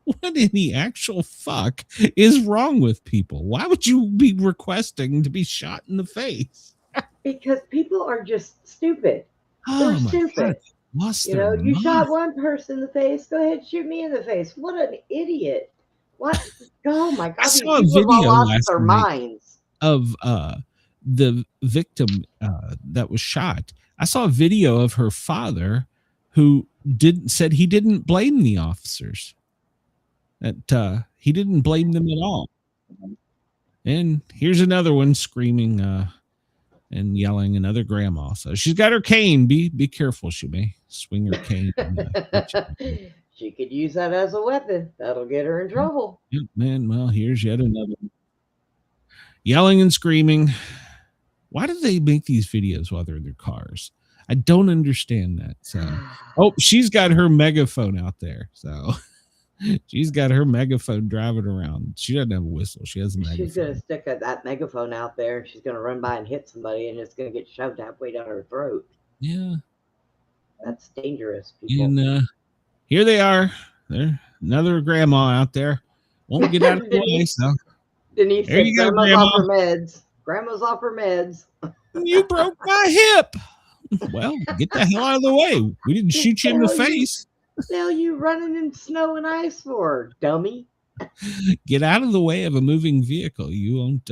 What in the actual fuck is wrong with people? Why would you be requesting to be shot in the face? Because people are just stupid. They're stupid. God. You shot one person in the face. Go ahead, shoot me in the face. What an idiot! What? Oh my God! I saw a video last night minds. of the victim that was shot. I saw a video of her father who said he didn't blame the officers. That he didn't blame them at all. And here's another one screaming and yelling, another grandma. So she's got her cane. Be careful. She may swing her cane. She could use that as a weapon. That'll get her in trouble. Yep, man. Well, here's yet another one. Yelling and screaming. Why do they make these videos while they're in their cars? I don't understand that. So, she's got her megaphone out there. So she's got her megaphone driving around. She doesn't have a whistle. She has a megaphone. She's going to stick that megaphone out there. She's going to run by and hit somebody, and it's going to get shoved halfway down her throat. Yeah. That's dangerous, people. And here they are. There's another grandma out there. Won't get out of the way. So Denise there you go, Grandma. Off her meds. Grandma's off her meds. You broke my hip. Well, get the hell out of the way. We didn't shoot you in the face. What the hell are you running in snow and ice for, dummy? Get out of the way of a moving vehicle. You won't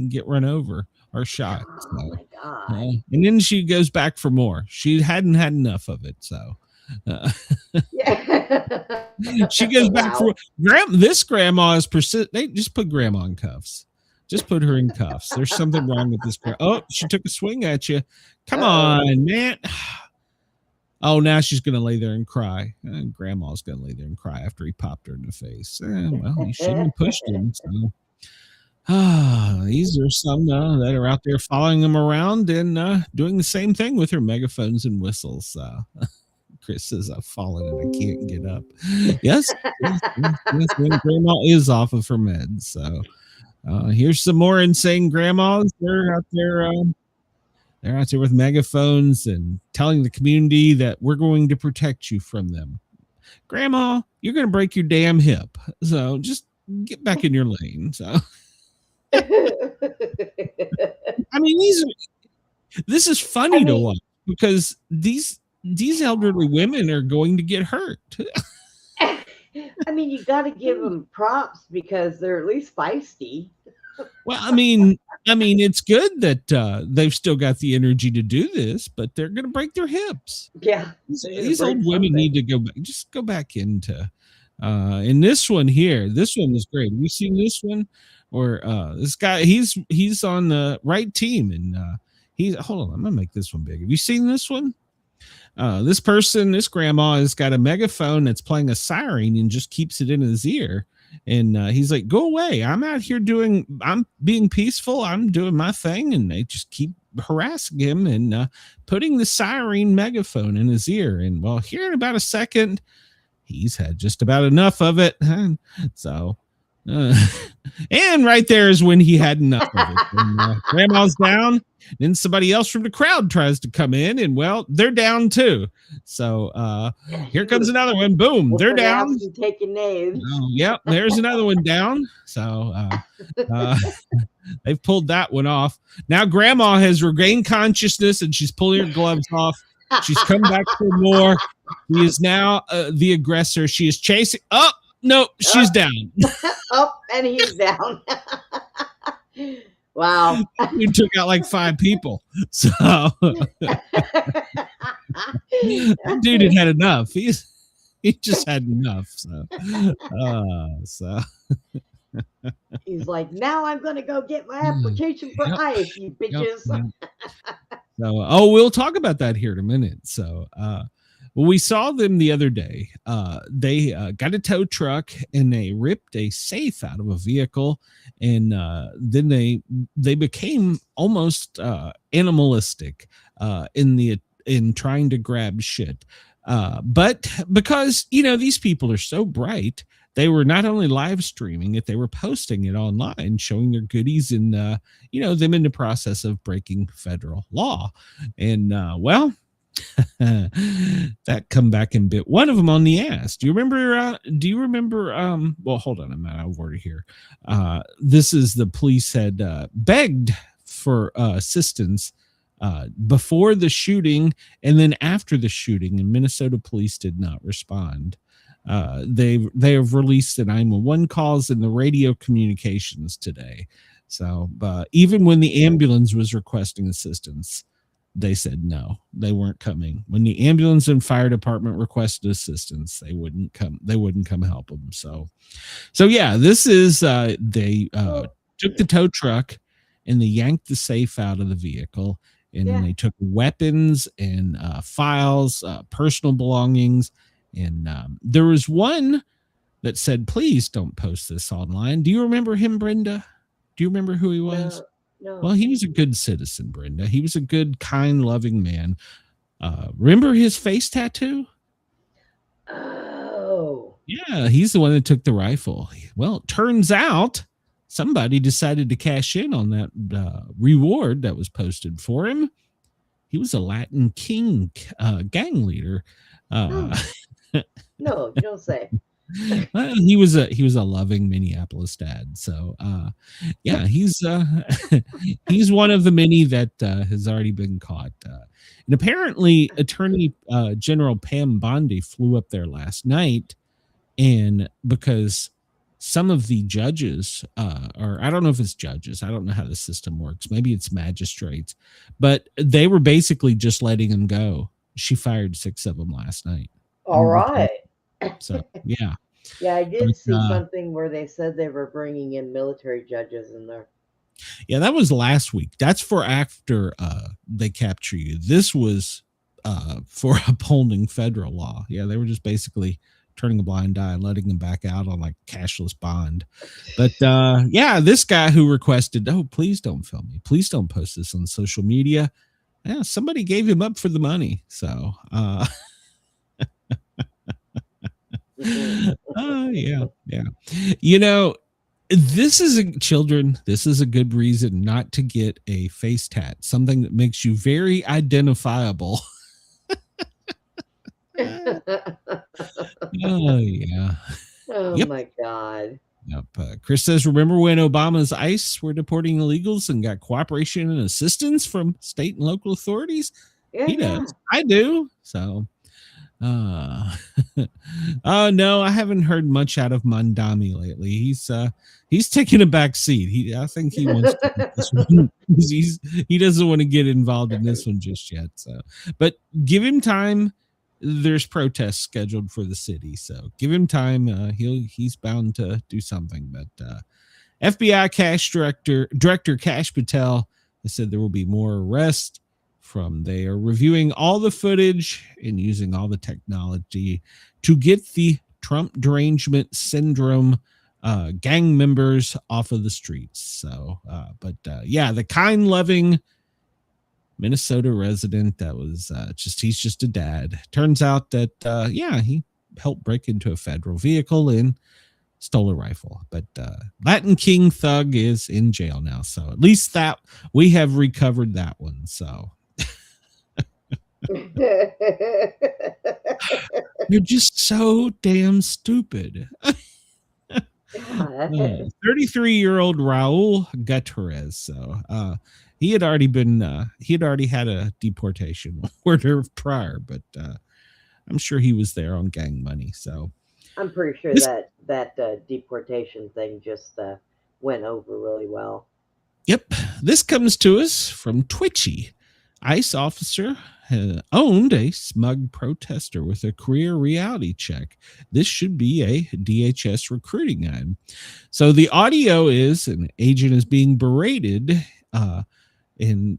get run over or shot. Oh my God. And then she goes back for more. She hadn't had enough of it. So she goes back for this grandma is persistent. They just put grandma in cuffs. Just put her in cuffs. There's something wrong with this girl. Oh, she took a swing at you. Come Uh-oh. on, man. Oh, now she's going to lay there and cry. Grandma's going to lay there and cry after he popped her in the face. Well, he shouldn't have pushed him. So. These are some that are out there following them around and doing the same thing with her megaphones and whistles. Chris says, I've fallen and I can't get up. Yes, when Grandma is off of her meds. So here's some more insane grandmas. They're out there with megaphones and telling the community that we're going to protect you from them. Grandma, you're going to break your damn hip. So just get back in your lane. So. I mean, this is funny to watch because these elderly women are going to get hurt. I mean, you got to give them props because they're at least feisty. Well, I mean, it's good that they've still got the energy to do this, but they're going to break their hips. Yeah, these old women need to go back into. And this one here, this one is great. Have you seen this one? Or this guy, he's on the right team, and hold on, I'm gonna make this one big. Have you seen this one? This grandma has got a megaphone that's playing a siren and just keeps it in his ear, and he's like, "Go away! I'm out here I'm being peaceful. I'm doing my thing," and they just keep harassing him and putting the siren megaphone in his ear. And well, here in about a second, he's had just about enough of it, so. And right there is when he had enough of it. When, grandma's down, then somebody else from the crowd tries to come in, and well, they're down too. So here comes another one. Boom, they're down. Taking names. Oh, yep, there's another one down. So they've pulled that one off. Now grandma has regained consciousness, and she's pulling her gloves off. She's come back for more. He is now the aggressor. She is chasing. Oh. No, she's down. And he's down. Wow. You took out like 5 people. So that dude had had enough. He just had enough. So he's like, now I'm gonna go get my application for ICE, you bitches. So we'll talk about that here in a minute. So well, we saw them the other day. They got a tow truck and they ripped a safe out of a vehicle, and then they became almost animalistic in trying to grab shit. But because these people are so bright, they were not only live streaming it, they were posting it online, showing their goodies and them in the process of breaking federal law. And well. That come back and bit one of them on the ass. Do you remember well, hold on, I'm out of order here. This is the police had begged for assistance before the shooting and then after the shooting, and Minnesota police did not respond. They have released the 911 calls and the radio communications today. So even when the ambulance was requesting assistance, they said no, they weren't coming. When the ambulance and fire department requested assistance, they wouldn't come help them. So yeah, this is they took the tow truck and they yanked the safe out of the vehicle, and then they took weapons and files, personal belongings, and there was one that said, "Please don't post this online." Do you remember him, Brenda? Do you remember who he was? No. Well, he was a good citizen, Brenda. He was a good, kind, loving man. Remember his face tattoo? Oh. Yeah, he's the one that took the rifle. Well, it turns out somebody decided to cash in on that reward that was posted for him. He was a Latin King gang leader. No, you don't say. He was a loving Minneapolis dad. So yeah, he's he's one of the many that has already been caught. And apparently Attorney General Pam Bondi flew up there last night, and because some of the judges, or I don't know if it's judges, I don't know how the system works, maybe it's magistrates, but they were basically just letting him go. She fired 6 of them last night. All right. So yeah. Yeah, I did see something where they said they were bringing in military judges in there. Yeah, that was last week. That's for after they capture you. This was for upholding federal law. Yeah, they were just basically turning a blind eye and letting them back out on like cashless bond. But yeah, this guy who requested, oh, please don't film me. Please don't post this on social media. Yeah, somebody gave him up for the money. So yeah. You know, this is a good reason not to get a face tat, something that makes you very identifiable. Oh yeah. Oh Yep. my God. Yep. Chris says, remember when Obama's ICE were deporting illegals and got cooperation and assistance from state and local authorities? Yeah, He does. I do. So oh no, I haven't heard much out of Mandami lately. He's taking a back seat. I think he wants to take this one. He doesn't want to get involved in this one just yet. So, but give him time. There's protests scheduled for the city, so give him time. He's bound to do something. But FBI Cash Director Kash Patel has said there will be more arrests. They are reviewing all the footage and using all the technology to get the Trump derangement syndrome gang members off of the streets. So, yeah, the kind, loving Minnesota resident that was he's just a dad. Turns out that, he helped break into a federal vehicle and stole a rifle. But Latin King Thug is in jail now. So at least that we have recovered that one. So. You're just so damn stupid. 33-year-old Raul Gutierrez. So he had already had a deportation order prior, but I'm sure he was there on gang money. So I'm pretty sure that deportation thing just went over really well. Yep. This comes to us from Twitchy. ICE officer owned a smug protester with a career reality check. This should be a DHS recruiting ad. So the audio is an agent is being berated and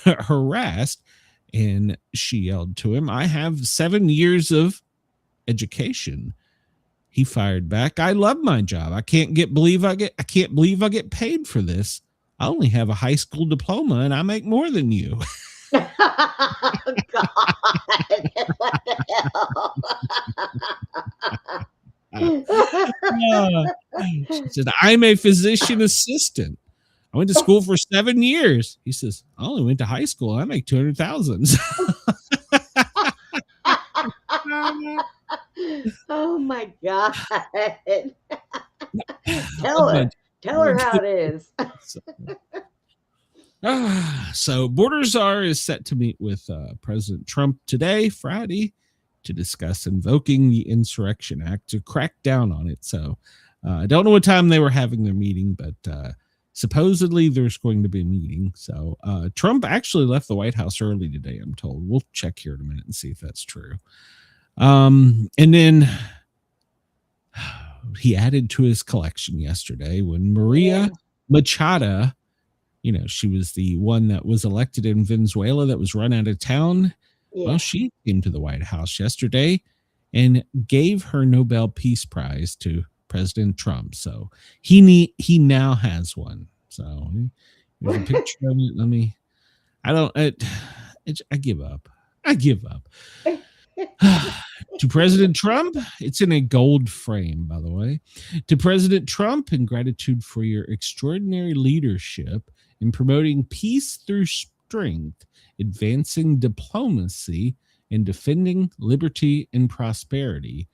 harassed, and she yelled to him, "I have 7 years of education." He fired back, "I love my job. I can't believe I get paid for this. I only have a high school diploma and I make more than you." Oh, God. What the hell? She said, "I'm a physician assistant. I went to school for 7 years." He says, "I only went to high school. I make 200,000. Oh my God. Tell her how it is. So Border Czar is set to meet with President Trump today, Friday, to discuss invoking the Insurrection Act to crack down on it. So I don't know what time they were having their meeting, but supposedly there's going to be a meeting. So Trump actually left the White House early today, I'm told. We'll check here in a minute and see if that's true. And then he added to his collection yesterday when Maria Machado, she was the one that was elected in Venezuela that was run out of town. Yeah. Well, she came to the White House yesterday and gave her Nobel Peace Prize to President Trump. So he now has one. So there's a picture of it. I give up. To President Trump, it's in a gold frame, by the way. To President Trump, in gratitude for your extraordinary leadership in promoting peace through strength, advancing diplomacy, and defending liberty and prosperity.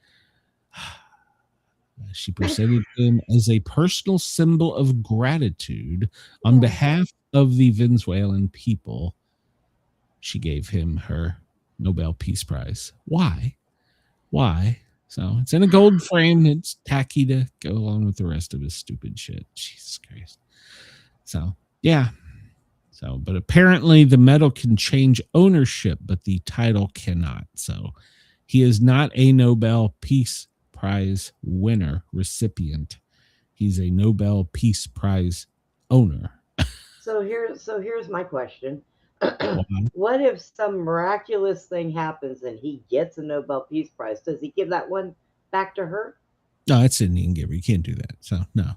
She presented him as a personal symbol of gratitude on behalf of the Venezuelan people. She gave him her Nobel Peace Prize. Why? So it's in a gold frame. It's tacky to go along with the rest of his stupid shit. Jesus Christ. So, yeah. So, but apparently the medal can change ownership, but the title cannot. So he is not a Nobel Peace Prize recipient. He's a Nobel Peace Prize owner. So here's my question. Wow. What if some miraculous thing happens and he gets a Nobel Peace Prize? Does he give that one back to her? No, it's an Indian giver. You can't do that. So no,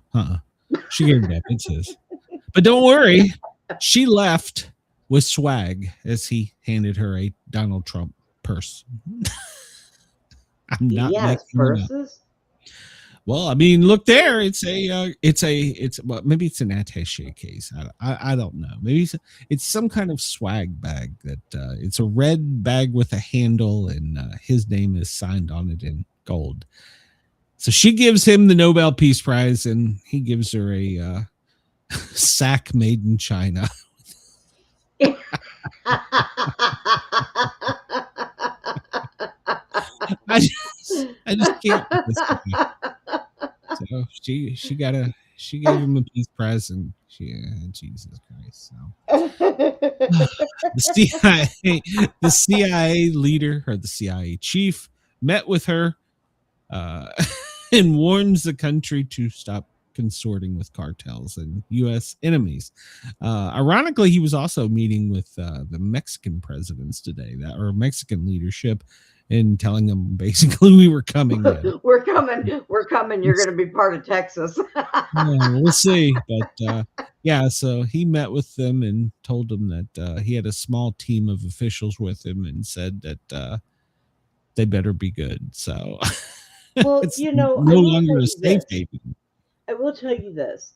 she gave it up. It's his. But don't worry, she left with swag as he handed her a Donald Trump purse. I'm not He has making it up. purses? Well, I mean, look there. It's well, maybe it's an attaché case. I don't know. Maybe it's some kind of swag bag that it's a red bag with a handle and his name is signed on it in gold. So she gives him the Nobel Peace Prize and he gives her a sack made in China. I just can't. With this guy. So she gave him a peace prize and Jesus Christ. So the CIA leader or the CIA chief met with her and warns the country to stop consorting with cartels and U.S. enemies. Ironically, he was also meeting with the Mexican presidents today, or Mexican leadership, and telling them basically we were coming in. We're coming. You're going to be part of Texas. Yeah, we'll see. But so he met with them and told them that he had a small team of officials with him and said that they better be good. So Well, it's no longer a safe haven. I will tell you this.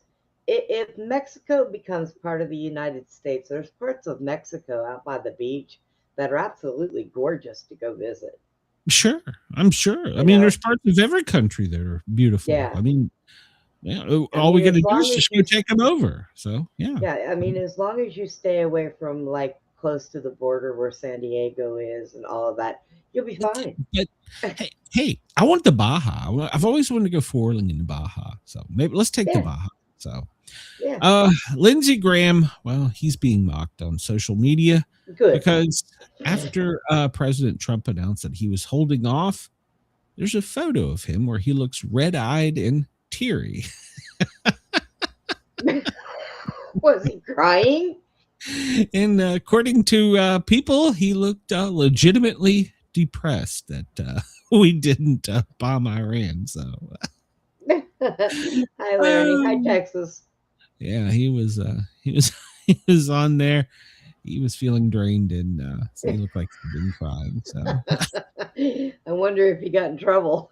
If Mexico becomes part of the United States, there's parts of Mexico out by the beach that are absolutely gorgeous to go visit. Sure, I'm sure. I mean, there's parts of every country that are beautiful. Yeah. I mean, all we got to do is just go take them over. So, yeah. Yeah, I mean, as long as you stay away from like close to the border where San Diego is and all of that, you'll be fine. But hey, I want the Baja. I've always wanted to go four-wheeling in the Baja. So maybe let's take the Baja. So, Lindsey Graham, well, he's being mocked on social media. Good. Because after President Trump announced that he was holding off, there's a photo of him where he looks red-eyed and teary. Was he crying? And according to people, he looked legitimately depressed that we didn't bomb Iran. So, hi, Larry. Hi, Texas. Yeah, he was on there. He was feeling drained and so he looked like he'd been crying. So I wonder if he got in trouble.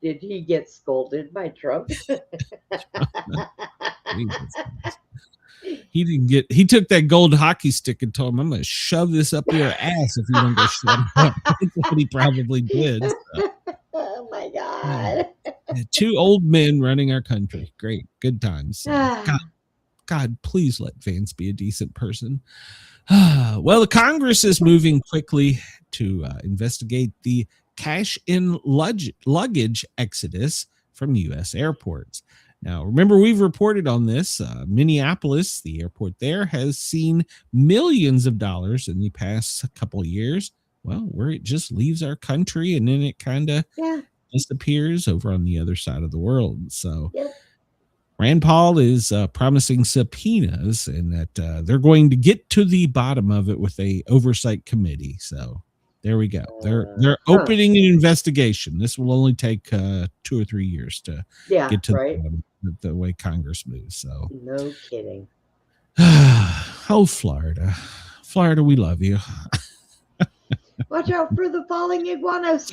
Did he get scolded by Trump? He took that gold hockey stick and told him, I'm going to shove this up your ass if you don't go shut up. That's what he probably did. So. Oh my God. Two old men running our country. Great. Good times. God, please let Vance be a decent person. Well, the Congress is moving quickly to investigate the cash-in luggage exodus from U.S. airports. Now, remember, we've reported on this. Minneapolis, the airport there, has seen millions of dollars in the past couple of years. Well, where it just leaves our country and then it kind of disappears over on the other side of the world. So Rand Paul is promising subpoenas and that they're going to get to the bottom of it with a oversight committee. So there we go. They're opening an investigation. This will only take 2 or 3 years to get to the way Congress moves. So no kidding. Oh, Florida, we love you. Watch out for the falling iguanas.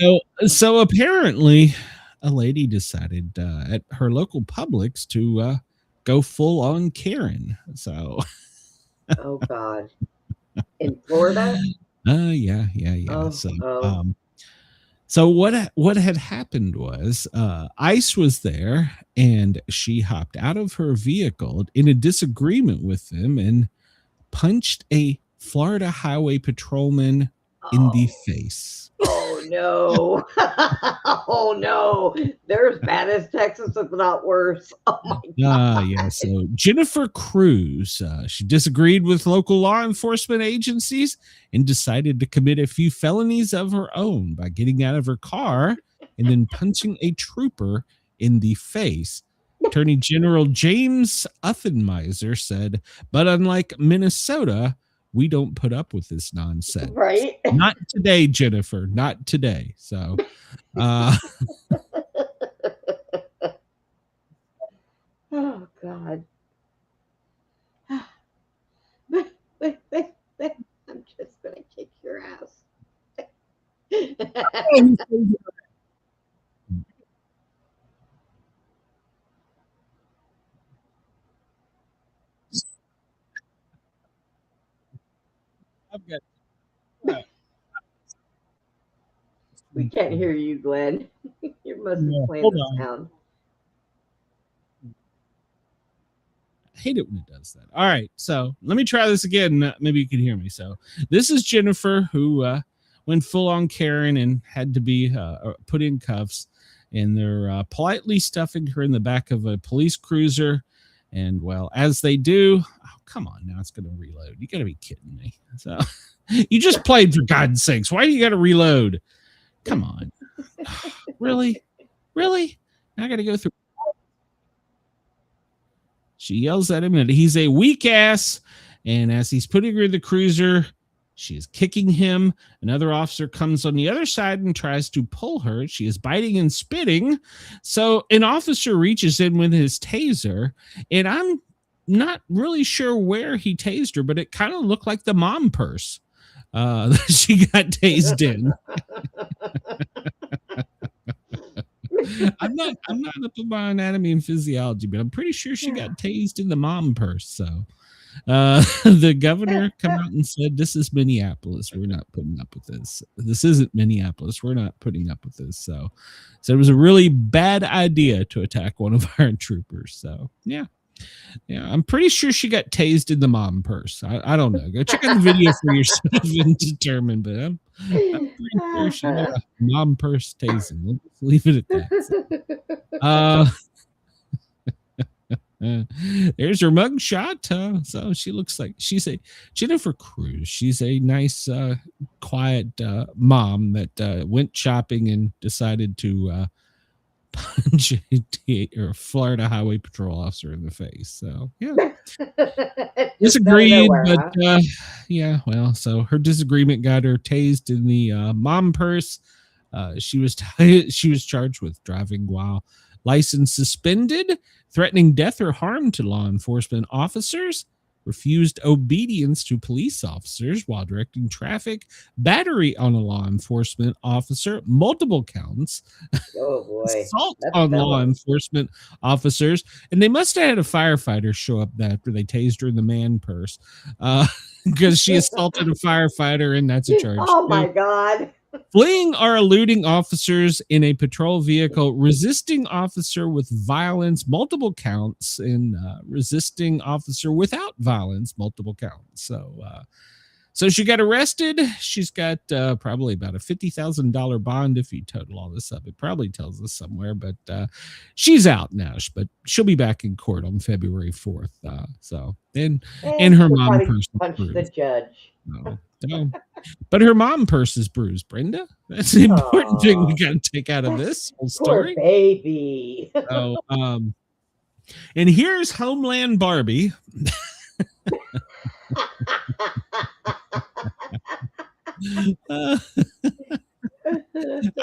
So apparently a lady decided at her local Publix to go full on Karen. So oh God. In Florida? Yeah. So what had happened was ICE was there and she hopped out of her vehicle in a disagreement with them and punched a Florida highway patrolman in the face. Oh no. Oh no. They're as bad as Texas, if not worse. Oh my God. Yeah. So Jennifer Cruz, she disagreed with local law enforcement agencies and decided to commit a few felonies of her own by getting out of her car and then punching a trooper in the face. Attorney General James Uffenmeiser said, but unlike Minnesota, we don't put up with this nonsense. Right? Not today, Jennifer. Not today. So, oh, God. I'm just going to kick your ass. I've got. We can't hear you, Glenn. You must be playing hold the on. sound. I hate it when it does that. All right, so let me try this again. Maybe you can hear me. So this is Jennifer, who went full on Karen and had to be put in cuffs, and they're politely stuffing her in the back of a police cruiser. And well, as they do, oh, come on, now it's going to reload. You got to be kidding me. So you just played, for God's sakes. Why do you got to reload? Come on. Really? I got to go through. She yells at him that he's a weak ass. And as he's putting her in the cruiser, she is kicking him. Another officer comes on the other side and tries to pull her. She is biting and spitting. So an officer reaches in with his taser, and I'm not really sure where he tased her, but it kind of looked like the mom purse that she got tased in. I'm not up to my anatomy and physiology, but I'm pretty sure she got tased in the mom purse. So the governor come out and said, this is Minneapolis. We're not putting up with this. This isn't Minneapolis. We're not putting up with this. So it was a really bad idea to attack one of our troopers. So yeah, I'm pretty sure she got tased in the mom purse. I don't know. Go check out the video for yourself and determine, but I'm pretty sure she got a mom purse tasing. We'll just leave it at that. There's her mug shot. So she looks like she's a Jennifer Cruz. She's a nice, quiet mom that went shopping and decided to punch a Florida Highway Patrol officer in the face. So yeah, disagreed, but yeah. Well, so her disagreement got her tased in the mom purse. She was charged with driving while license suspended, threatening death or harm to law enforcement officers, refused obedience to police officers while directing traffic, battery on a law enforcement officer, multiple counts, oh boy, assault on law enforcement officers, and they must have had a firefighter show up after they tased her in the man purse, because she assaulted a firefighter, and that's a charge. Oh my God. Fleeing or eluding officers in a patrol vehicle, resisting officer with violence, multiple counts, and resisting officer without violence, multiple counts. So she got arrested. She's got probably about a $50,000 bond if you total all this up. It probably tells us somewhere, but she's out now. But she'll be back in court on February 4th. And her mom punched the judge. No. But her mom purse is bruised, Brenda. That's the important thing we got to take out of this whole story. Poor baby. So, and here's Homeland Barbie. I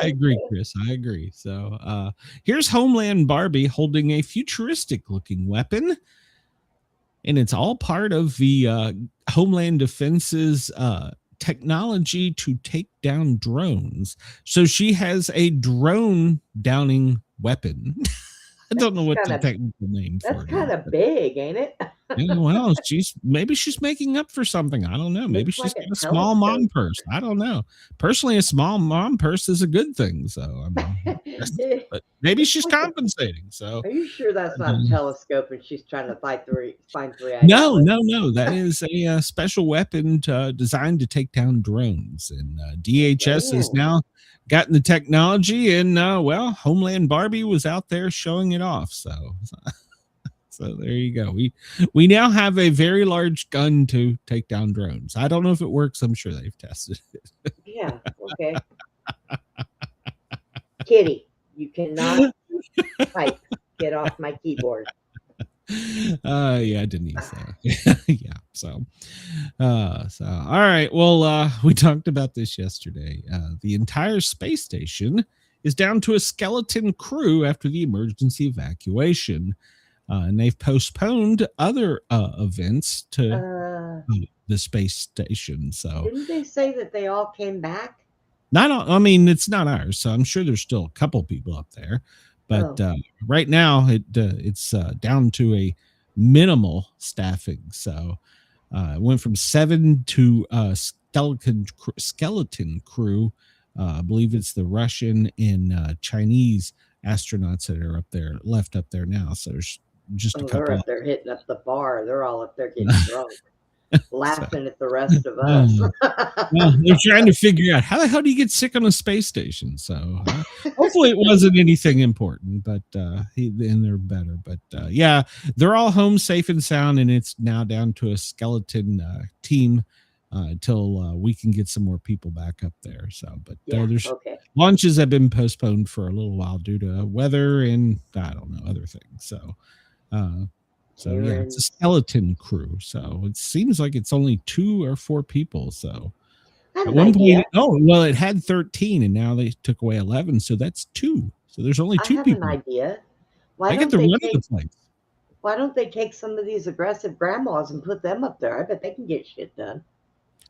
agree, Chris. I agree. So here's Homeland Barbie holding a futuristic looking weapon. And it's all part of the Homeland Defense's technology to take down drones. So she has a drone downing weapon. I don't know what the technical name for it is. That's kind of big, ain't it? Yeah, well, maybe she's making up for something. I don't know. Maybe she's got a small mom purse. I don't know. Personally, a small mom purse is a good thing. So, but maybe she's compensating. So, are you sure that's not a telescope and she's trying to find three? No. That is a special weapon designed to take down drones. And DHS has now gotten the technology, and Homeland Barbie was out there showing it off. So there you go. We now have a very large gun to take down drones. I don't know if it works. I'm sure they've tested it. Yeah. Okay. Kitty, you cannot type. Get off my keyboard. Yeah, Denise. Yeah. So all right. Well, we talked about this yesterday. The entire space station is down to a skeleton crew after the emergency evacuation. And they've postponed other events to the space station. So didn't they say that they all came back? I mean, it's not ours, so I'm sure there's still a couple people up there. But right now, it's down to a minimal staffing. So it went from 7 to skeleton crew. I believe it's the Russian and Chinese astronauts that are left up there now. So there's just a couple. They're up there hitting up the bar. They're all up there getting drunk. Laughing at the rest of us. They're trying to figure out how the hell do you get sick on a space station. So hopefully it wasn't anything important, but and they're better. But yeah, they're all home safe and sound, and it's now down to a skeleton team until we can get some more people back up there. So, but there's launches have been postponed for a little while due to weather and I don't know other things. So. Yeah, it's a skeleton crew. So it seems like it's only 2 or 4 people. So at one point, it had 13 and now they took away 11. So that's 2. So there's only 2 people. I have an idea. Why get the run of the place? Why don't they take some of these aggressive grandmas and put them up there? I bet they can get shit done.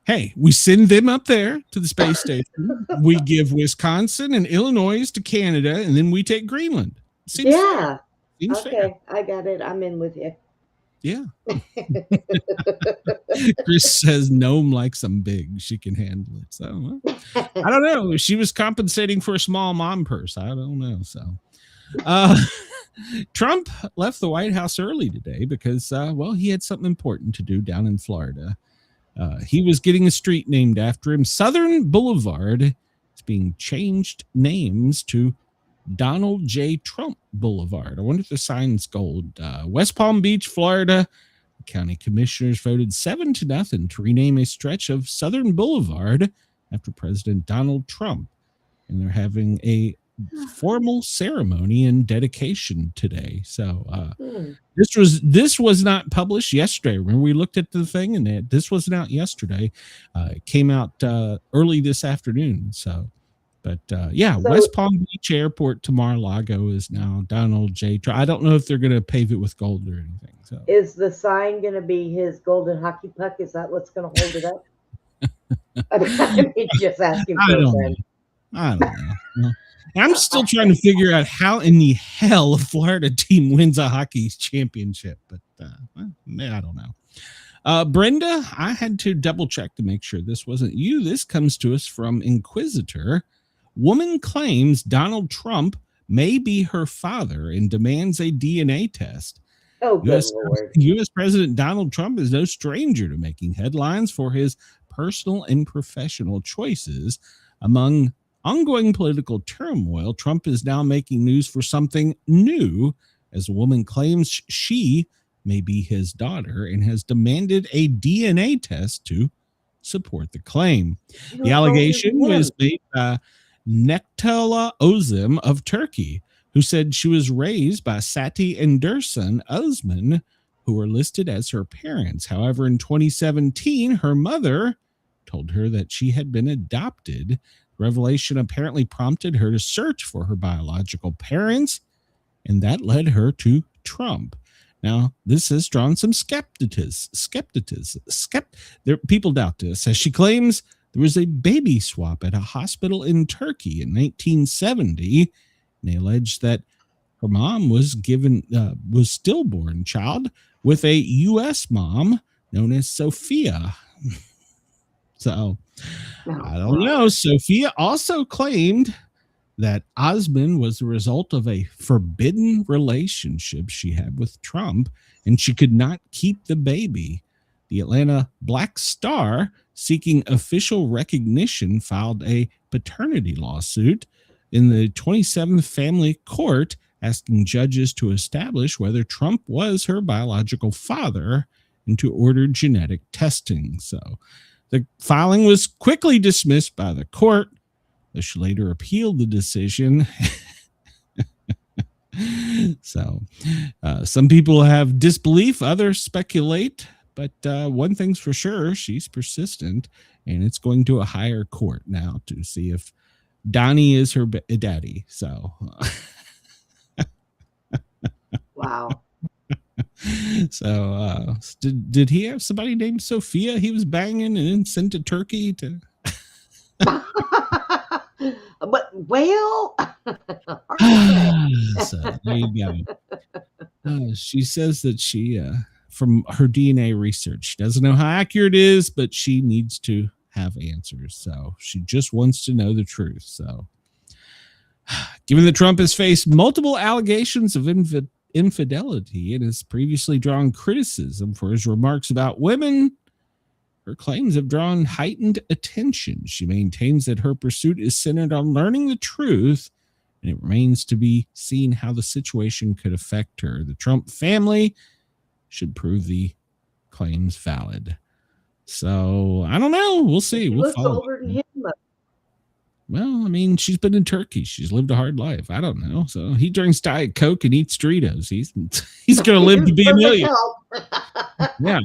Hey, we send them up there to the space station. We give Wisconsin and Illinois to Canada, and then we take Greenland. Seems fair. Seems fair. I got it. I'm in with you. Yeah. Chris says gnome likes them big. She can handle it. So I don't know. She was compensating for a small mom purse. I don't know. So Trump left the White House early today because, he had something important to do down in Florida. He was getting a street named after him. Southern Boulevard is being changed names to Donald J. Trump Boulevard. I wonder if the sign's gold. West Palm Beach, Florida. The county commissioners voted 7-0 to rename a stretch of Southern Boulevard after President Donald Trump. And they're having a formal ceremony and dedication today. So this was not published yesterday. Remember, we looked at the thing and this wasn't out yesterday. It came out early this afternoon. So West Palm Beach Airport to Mar-a-Lago is now Donald J. Trump. I don't know if they're going to pave it with gold or anything. So is the sign going to be his golden hockey puck? Is that what's going to hold it up? I mean, just asking for a friend. I don't know. I'm still trying to figure out how in the hell a Florida team wins a hockey championship, but I don't know. Brenda, I had to double check to make sure this wasn't you. This comes to us from Inquisitor. Woman claims Donald Trump may be her father and demands a DNA test. Oh, good Lord. U.S. President Donald Trump is no stranger to making headlines for his personal and professional choices. Among ongoing political turmoil, Trump is now making news for something new as a woman claims she may be his daughter and has demanded a DNA test to support the claim. The allegation was made by Nektala Ozim of Turkey, who said she was raised by Sati and Dursun Osman, who were listed as her parents. However, in 2017, her mother told her that she had been adopted. Revelation apparently prompted her to search for her biological parents, and that led her to Trump. Now, this has drawn some skepticism. People doubt this, as she claims there was a baby swap at a hospital in Turkey in 1970. And they allege that her mom was stillborn child with a U.S. mom known as Sophia. So, I don't know. Sophia also claimed that Osman was the result of a forbidden relationship she had with Trump, and she could not keep the baby. The Atlanta Black Star, seeking official recognition, filed a paternity lawsuit in the 27th Family Court, asking judges to establish whether Trump was her biological father and to order genetic testing. So the filing was quickly dismissed by the court. She later appealed the decision. So some people have disbelief, others speculate, but one thing's for sure, she's persistent, and it's going to a higher court now to see if Donnie is her daddy. So Wow. so did he have somebody named Sophia he was banging and then sent to Turkey to But well, so there you go. She says that she from her DNA research, she doesn't know how accurate it is, but she needs to have answers. So she just wants to know the truth. So given that Trump has faced multiple allegations of infidelity and has previously drawn criticism for his remarks about women, her claims have drawn heightened attention. She maintains that her pursuit is centered on learning the truth, and it remains to be seen how the situation could affect her. The Trump family should prove the claims valid. So I don't know. We'll see. We'll looks follow. older than him. Well, I mean, she's been in Turkey. She's lived a hard life. I don't know. So he drinks Diet Coke and eats Doritos. He's going to live to be a million. Yeah.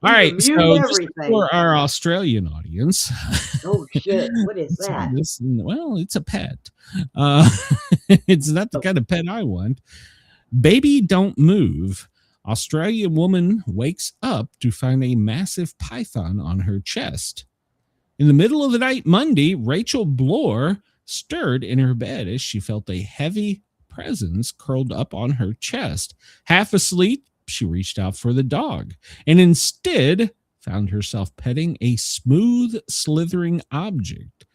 All right. So just for our Australian audience. Oh shit! What is that? Well, it's a pet. It's not the kind of pet I want. Baby, don't move. Australian woman wakes up to find a massive python on her chest. In the middle of the night Monday, Rachel Bloor stirred in her bed as she felt a heavy presence curled up on her chest. Half asleep, she reached out for the dog and instead found herself petting a smooth, slithering object.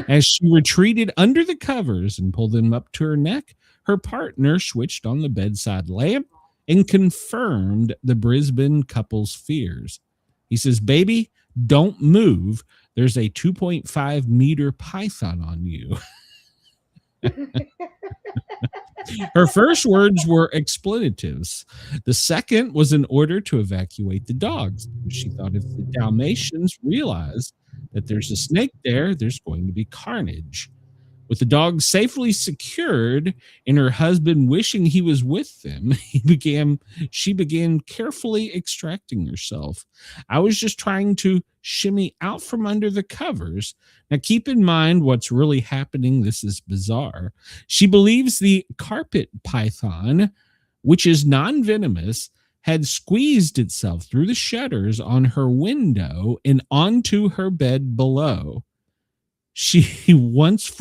As she retreated under the covers and pulled them up to her neck, her partner switched on the bedside lamp and confirmed the Brisbane couple's fears. He says, "Baby, don't move. There's a 2.5 meter python on you." Her first words were expletives. The second was an order to evacuate the dogs. She thought if the Dalmatians realized that there's a snake there, there's going to be carnage. With the dogs safely secured and her husband wishing he was with them, she began carefully extracting herself. "I was just trying to shimmy out from under the covers." Now keep in mind what's really happening. This is bizarre. She believes the carpet python, which is non-venomous, had squeezed itself through the shutters on her window and onto her bed below. Once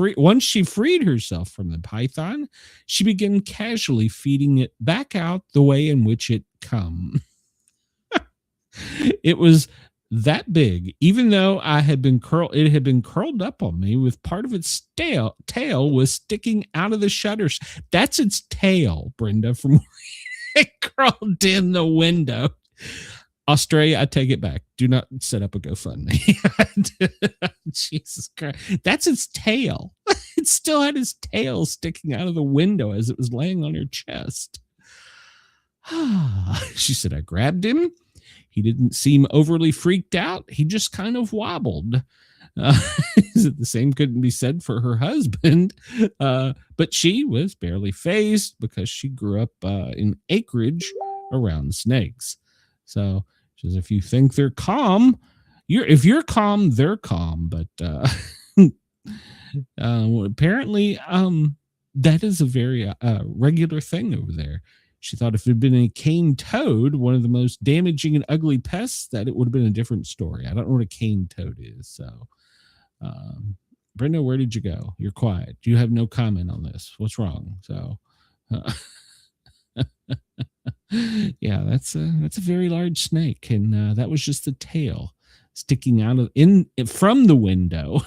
she freed herself from the python, she began casually feeding it back out the way in which it come. It was that big, even though it had been curled up on me with part of its tail was sticking out of the shutters. That's its tail, Brenda, from where it crawled in the window. Australia, I take it back. Do not set up a GoFundMe. Jesus Christ. That's its tail. It still had its tail sticking out of the window as it was laying on her chest. She said, "I grabbed him. He didn't seem overly freaked out. He just kind of wobbled." The same couldn't be said for her husband, but she was barely fazed because she grew up in acreage around snakes. So she says, if you think they're calm, if you're calm, they're calm. But apparently, that is a very regular thing over there. She thought if it had been a cane toad, one of the most damaging and ugly pests, that it would have been a different story. I don't know what a cane toad is. So, Brenda, where did you go? You're quiet. You have no comment on this. What's wrong? So, yeah, that's a very large snake, and that was just the tail sticking out from the window.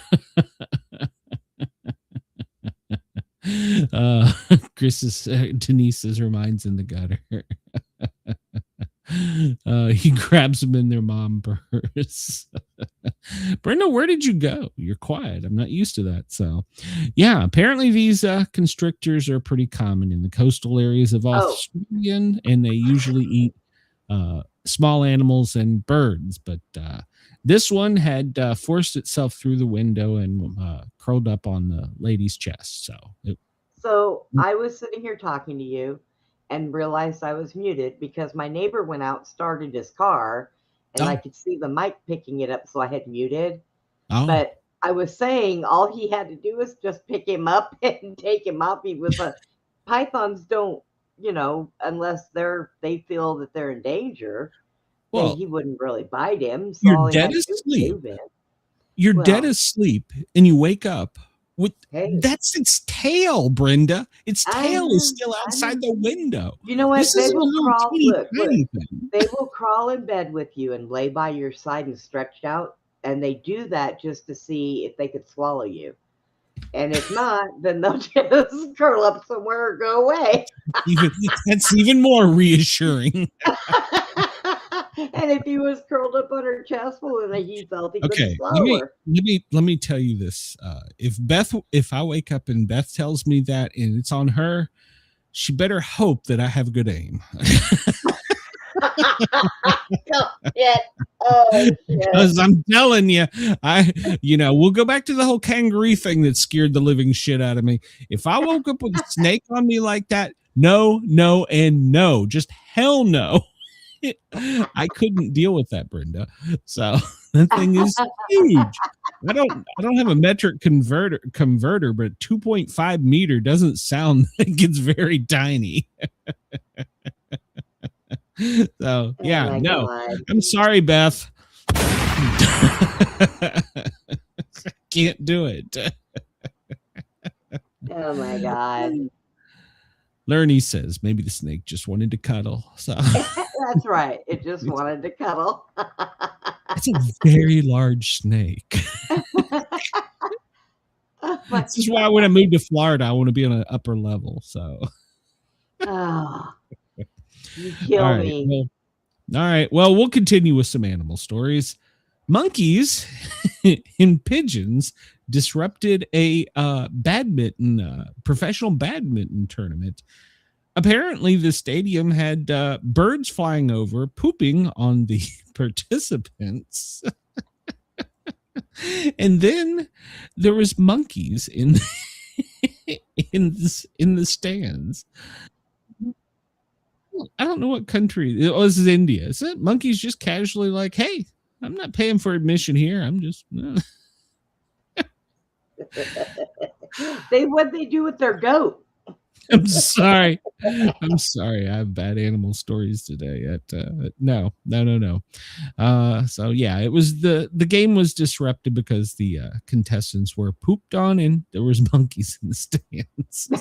Denise says her mind's in the gutter. He grabs them in their mom purse. Brenda, where did you go? You're quiet. I'm not used to that. So, yeah, apparently these constrictors are pretty common in the coastal areas of Australia, and they usually eat small animals and birds. But this one had forced itself through the window and curled up on the lady's chest. So So I was sitting here talking to you and realized I was muted because my neighbor went out, started his car, and I Oh. could see the mic picking it up, so I had muted. Oh. But I was saying all he had to do was just pick him up and take him off. He was pythons don't, unless they feel that they're in danger, Well, he wouldn't really bite him. So you're all he dead had to do was asleep. move him. You're dead Well, asleep and you wake up with hey, that's its tail, Brenda. Its I tail know, is still I know. outside the window. You know what? This They is a will little crawl. teeny Look, tiny thing. they will crawl in bed with you and lay by your side and stretched out. And they do that just to see if they could swallow you. And if not, then they'll just curl up somewhere or go away. That's even more reassuring. And if he was curled up on her chest, well, then he felt he couldn't Okay, swallow her. let me tell you this. If I wake up and Beth tells me that and it's on her, she better hope that I have good aim. Because I'm telling you, we'll go back to the whole kangaroo thing that scared the living shit out of me. If I woke up with a snake on me like that, no, and no, just hell no. I couldn't deal with that, Brenda. So that thing is huge. I don't have a metric converter, but 2.5 meter doesn't sound like it's very tiny. So yeah, no, God. I'm sorry, Beth. Can't do it. Oh my God. Lerny says maybe the snake just wanted to cuddle. So that's right. It just wanted to cuddle. It's a very large snake. This is why when I moved to Florida, I want to be on an upper level. So you kill me. All right. Well, we'll continue with some animal stories. Monkeys and pigeons disrupted a professional badminton tournament. Apparently, the stadium had birds flying over, pooping on the participants. And then there was monkeys in the stands. I don't know what country. This is India. Is it monkeys just casually like, hey, I'm not paying for admission here. I'm just. What they do with their goat? I'm sorry. I have bad animal stories today. No. So yeah, it was the game was disrupted because the contestants were pooped on and there was monkeys in the stands.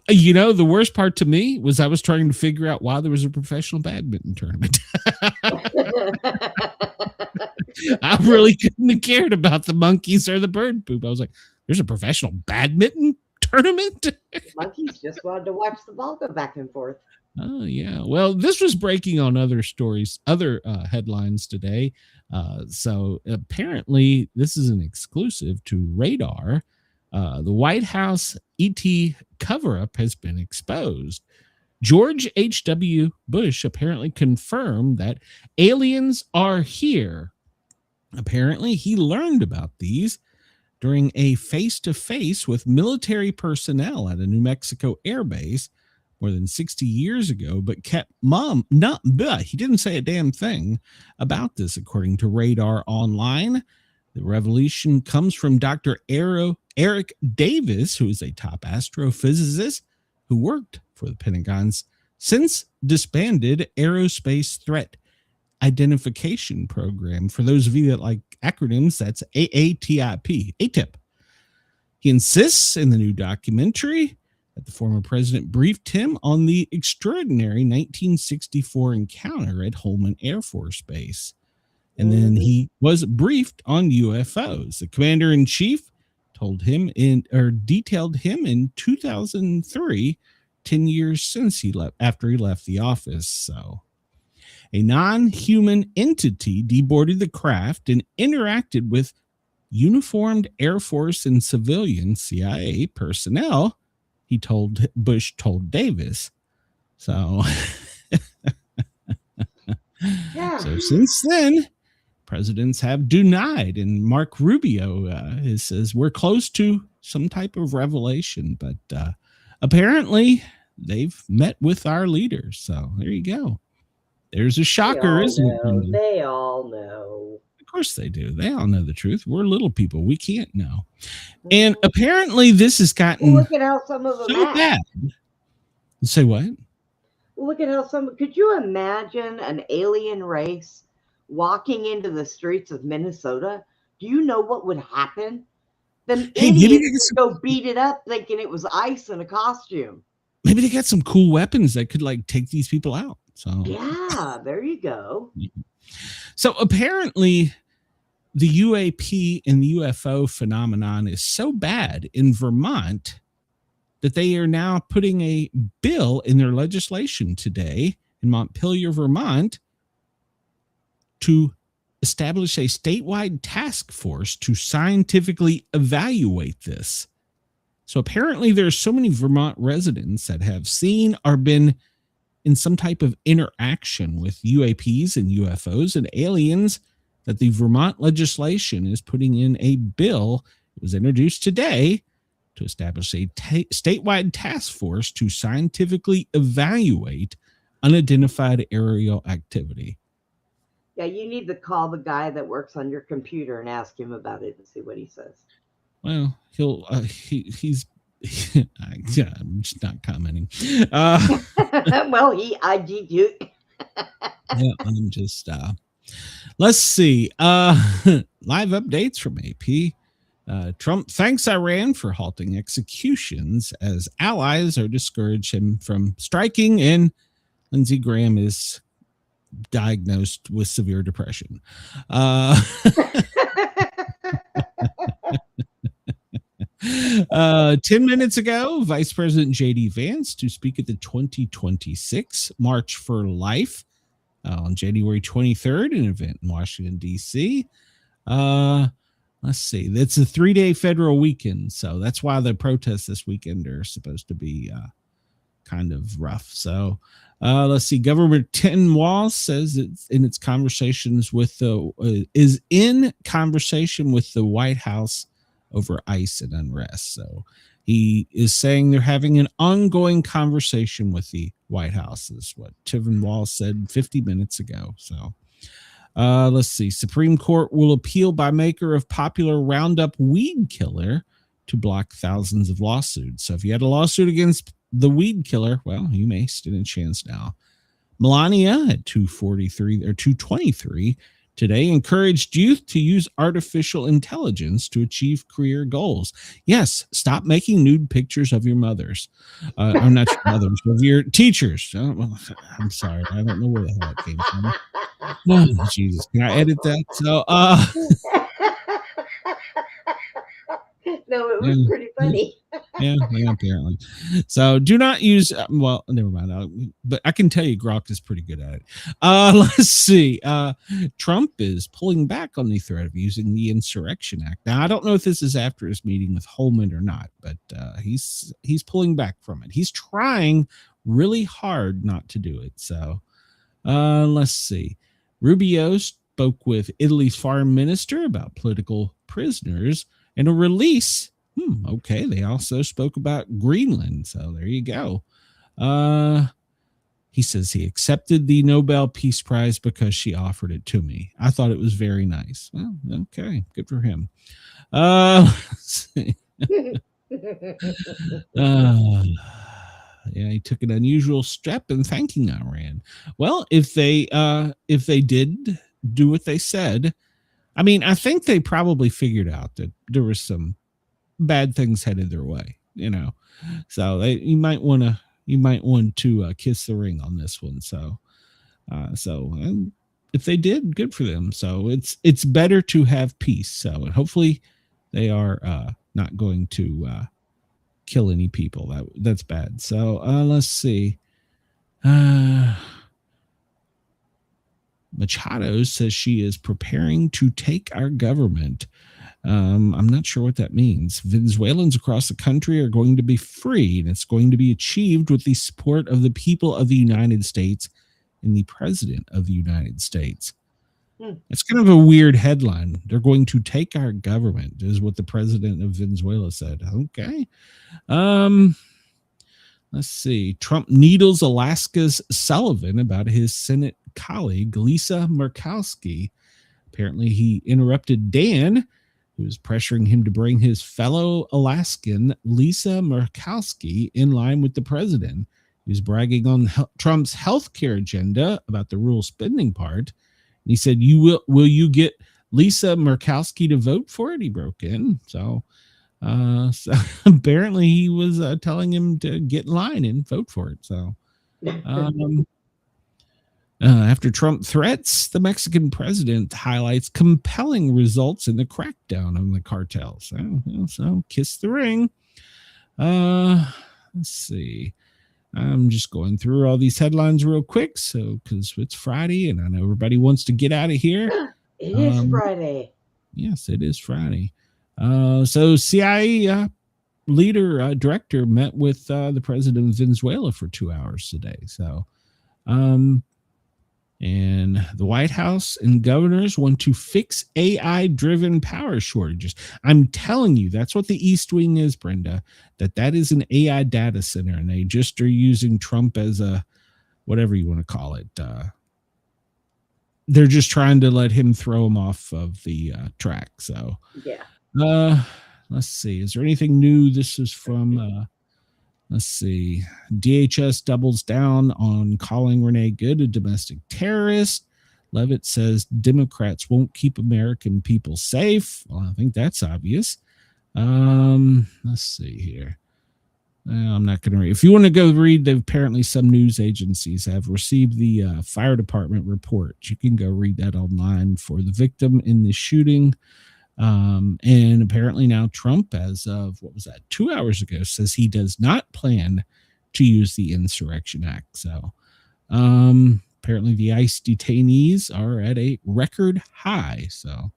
The worst part to me was I was trying to figure out why there was a professional badminton tournament. I really couldn't have cared about the monkeys or the bird poop. I was like, there's a professional badminton tournament? Monkeys just wanted to watch the ball go back and forth. Oh, yeah. Well, this was breaking on other headlines today. So apparently this is an exclusive to Radar. The White House ET cover-up has been exposed. George H.W. Bush apparently confirmed that aliens are here. Apparently, he learned about these during a face-to-face with military personnel at a New Mexico air base more than 60 years ago, but he didn't say a damn thing about this, according to Radar Online. The revelation comes from Dr. Eric Davis, who is a top astrophysicist who worked for the Pentagon's since disbanded Aerospace Threat Identification Program. For those of you that like acronyms, that's AATIP. He insists in the new documentary that the former president briefed him on the extraordinary 1964 encounter at Holman Air Force Base. And then he was briefed on UFOs. The commander-in-chief detailed him in 2003, 10 years after he left the office. So a non-human entity deboarded the craft and interacted with uniformed Air Force and civilian CIA personnel, Bush told Davis. So, yeah. So since then, presidents have denied. And Mark Rubio says we're close to some type of revelation, but apparently they've met with our leaders. So there you go. There's a shocker, isn't it? They all know. Of course they do. They all know the truth. We're little people. We can't know. And apparently this has gotten look at how some of them so bad. Say what? Look at how could you imagine an alien race walking into the streets of Minnesota? Do you know what would happen? Them idiots would go beat it up thinking it was ice in a costume. Maybe they got some cool weapons that could like take these people out. So yeah, there you go. So apparently the UAP and the UFO phenomenon is so bad in Vermont that they are now putting a bill in their legislation today in Montpelier, Vermont, to establish a statewide task force to scientifically evaluate this. So apparently there's so many Vermont residents that have seen or been in some type of interaction with UAPs and UFOs and aliens that the Vermont legislation is putting in a bill. It was introduced today to establish a statewide task force to scientifically evaluate unidentified aerial activity. Yeah, you need to call the guy that works on your computer and ask him about it and see what he says. Well, he's yeah, I'm just not commenting. Well, I did you. Yeah, I'm just let's see. Live updates from AP. Trump thanks Iran for halting executions as allies are discouraged him from striking, and Lindsey Graham is diagnosed with severe depression. 10 minutes ago, Vice President J.D. Vance to speak at the 2026 March for Life on January 23rd, an event in Washington, D.C. Let's see. That's a 3-day federal weekend, so that's why the protests this weekend are supposed to be kind of rough. So let's see. Governor Tim Walz says it's in its conversations with the is in conversation with the White House over ICE and unrest. So he is saying they're having an ongoing conversation with the White House, is what Tim Walz said 50 minutes ago. So let's see. Supreme Court will appeal by maker of popular Roundup weed killer to block thousands of lawsuits. So if you had a lawsuit against the weed killer, well, you may stand a chance now. Melania at 223 today encouraged youth to use artificial intelligence to achieve career goals. Yes, stop making nude pictures of your mothers. I'm not your mothers, of your teachers. I'm sorry. I don't know where the hell that came from. Oh, Jesus. Can I edit that? So, no, it was pretty funny. Yeah, apparently. So do not use, well, never mind. But I can tell you Grok is pretty good at it. Let's see. Trump is pulling back on the threat of using the Insurrection Act. Now, I don't know if this is after his meeting with Holman or not, but he's pulling back from it. He's trying really hard not to do it. So let's see. Rubio spoke with Italy's foreign minister about political prisoners and a release. Okay, they also spoke about Greenland. So there you go. He says he accepted the Nobel Peace Prize because she offered it to me. I thought it was very nice. Well, okay, good for him. Let's see. Yeah, he took an unusual step in thanking Iran. Well, if they did do what they said, I mean, I think they probably figured out that there was some bad things headed their way, so you might want to kiss the ring on this one. So if they did, good for them. So it's better to have peace. So and hopefully they are not going to kill any people. That's bad. So let's see. Machado says she is preparing to take our government. I'm not sure what that means. Venezuelans across the country are going to be free, and it's going to be achieved with the support of the people of the United States and the President of the United States. It's kind of a weird headline. They're going to take our government, is what the president of Venezuela said. Okay. Let's see. Trump needles Alaska's Sullivan about his Senate colleague, Lisa Murkowski. Apparently, he interrupted Dan, who was pressuring him to bring his fellow Alaskan, Lisa Murkowski, in line with the president. He was bragging on Trump's healthcare agenda about the rural spending part. And he said, will you get Lisa Murkowski to vote for it? He broke in. So apparently he was telling him to get in line and vote for it. So after Trump threats, the Mexican president highlights compelling results in the crackdown on the cartels. So kiss the ring. Let's see. I'm just going through all these headlines real quick. So, because it's Friday and I know everybody wants to get out of here. It is Friday. Yes, it is Friday. So CIA director met with the president of Venezuela for 2 hours today. So, and the White House and governors want to fix AI-driven power shortages. I'm telling you, that's what the East Wing is, Brenda, that is an AI data center, and they just are using Trump as a, whatever you want to call it. They're just trying to let him throw him off of the track. So, yeah. Let's see. Is there anything new? This is from... let's see. DHS doubles down on calling Renee Good a domestic terrorist. Levitt says Democrats won't keep American people safe. Well, I think that's obvious. Let's see here. I'm not going to read. If you want to go read, apparently some news agencies have received the fire department report. You can go read that online for the victim in the shooting. And apparently now Trump, as of, 2 hours ago, says he does not plan to use the Insurrection Act. So apparently the ICE detainees are at a record high. So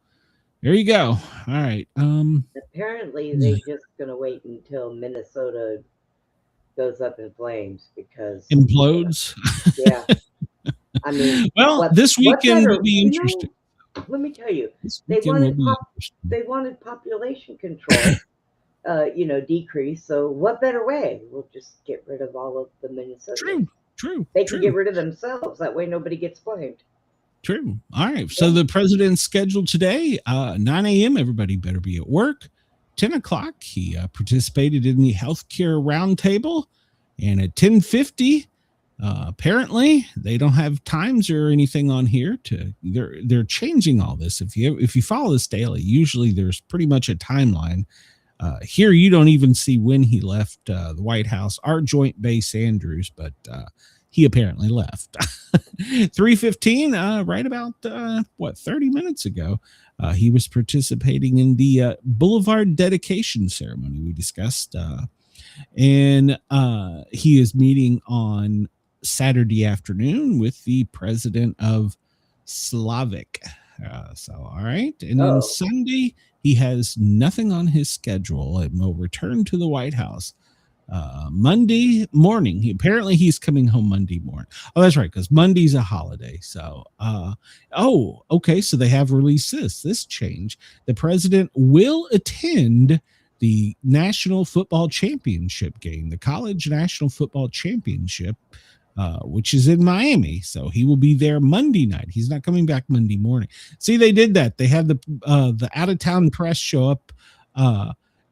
there you go. All right. Apparently they're just going to wait until Minnesota goes up in flames because implodes. Yeah. I mean, well, this weekend will be interesting. Let me tell you, they wanted population control, decrease. So what better way? We'll just get rid of all of the Minnesota. True. They can get rid of themselves. That way nobody gets blamed. True. All right. So the president's scheduled today, 9 a.m. Everybody better be at work. 10 o'clock, he participated in the healthcare roundtable. And at 10:50, apparently they don't have times or anything on here they're changing all this. If you follow this daily, usually there's pretty much a timeline. Here you don't even see when he left the White House, our joint base Andrews, but he apparently left. 3:15, right about 30 minutes ago, he was participating in the Boulevard dedication ceremony we discussed, and he is meeting on Saturday afternoon with the president of Slavic. So, all right. And then Sunday, he has nothing on his schedule and will return to the White House Monday morning. He's coming home Monday morning. Oh, that's right, because Monday's a holiday. So, okay. So they have released this change. The president will attend the National Football Championship game, the College National Football Championship, which is in Miami. So he will be there Monday night. He's not coming back Monday morning. See, they did that. They had the out-of-town press show up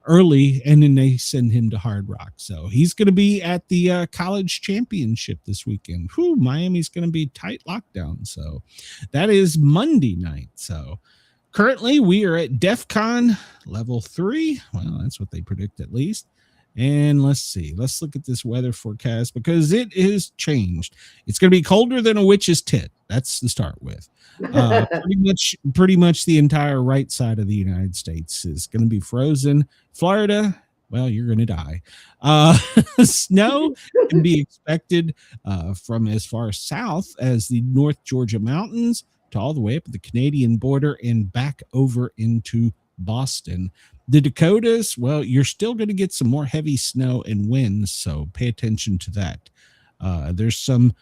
early, and then they send him to Hard Rock. So he's going to be at the college championship this weekend. Miami's going to be tight lockdown. So that is Monday night. So currently we are at DEFCON level 3. Well, that's what they predict at least. And let's see. Let's look at this weather forecast because it is changed. It's going to be colder than a witch's tit. That's to start with. Pretty much the entire right side of the United States is going to be frozen. Florida, well, you're going to die. Snow can be expected from as far south as the North Georgia mountains to all the way up to the Canadian border and back over into Boston. The Dakotas, well, you're still going to get some more heavy snow and winds, so pay attention to that. There's some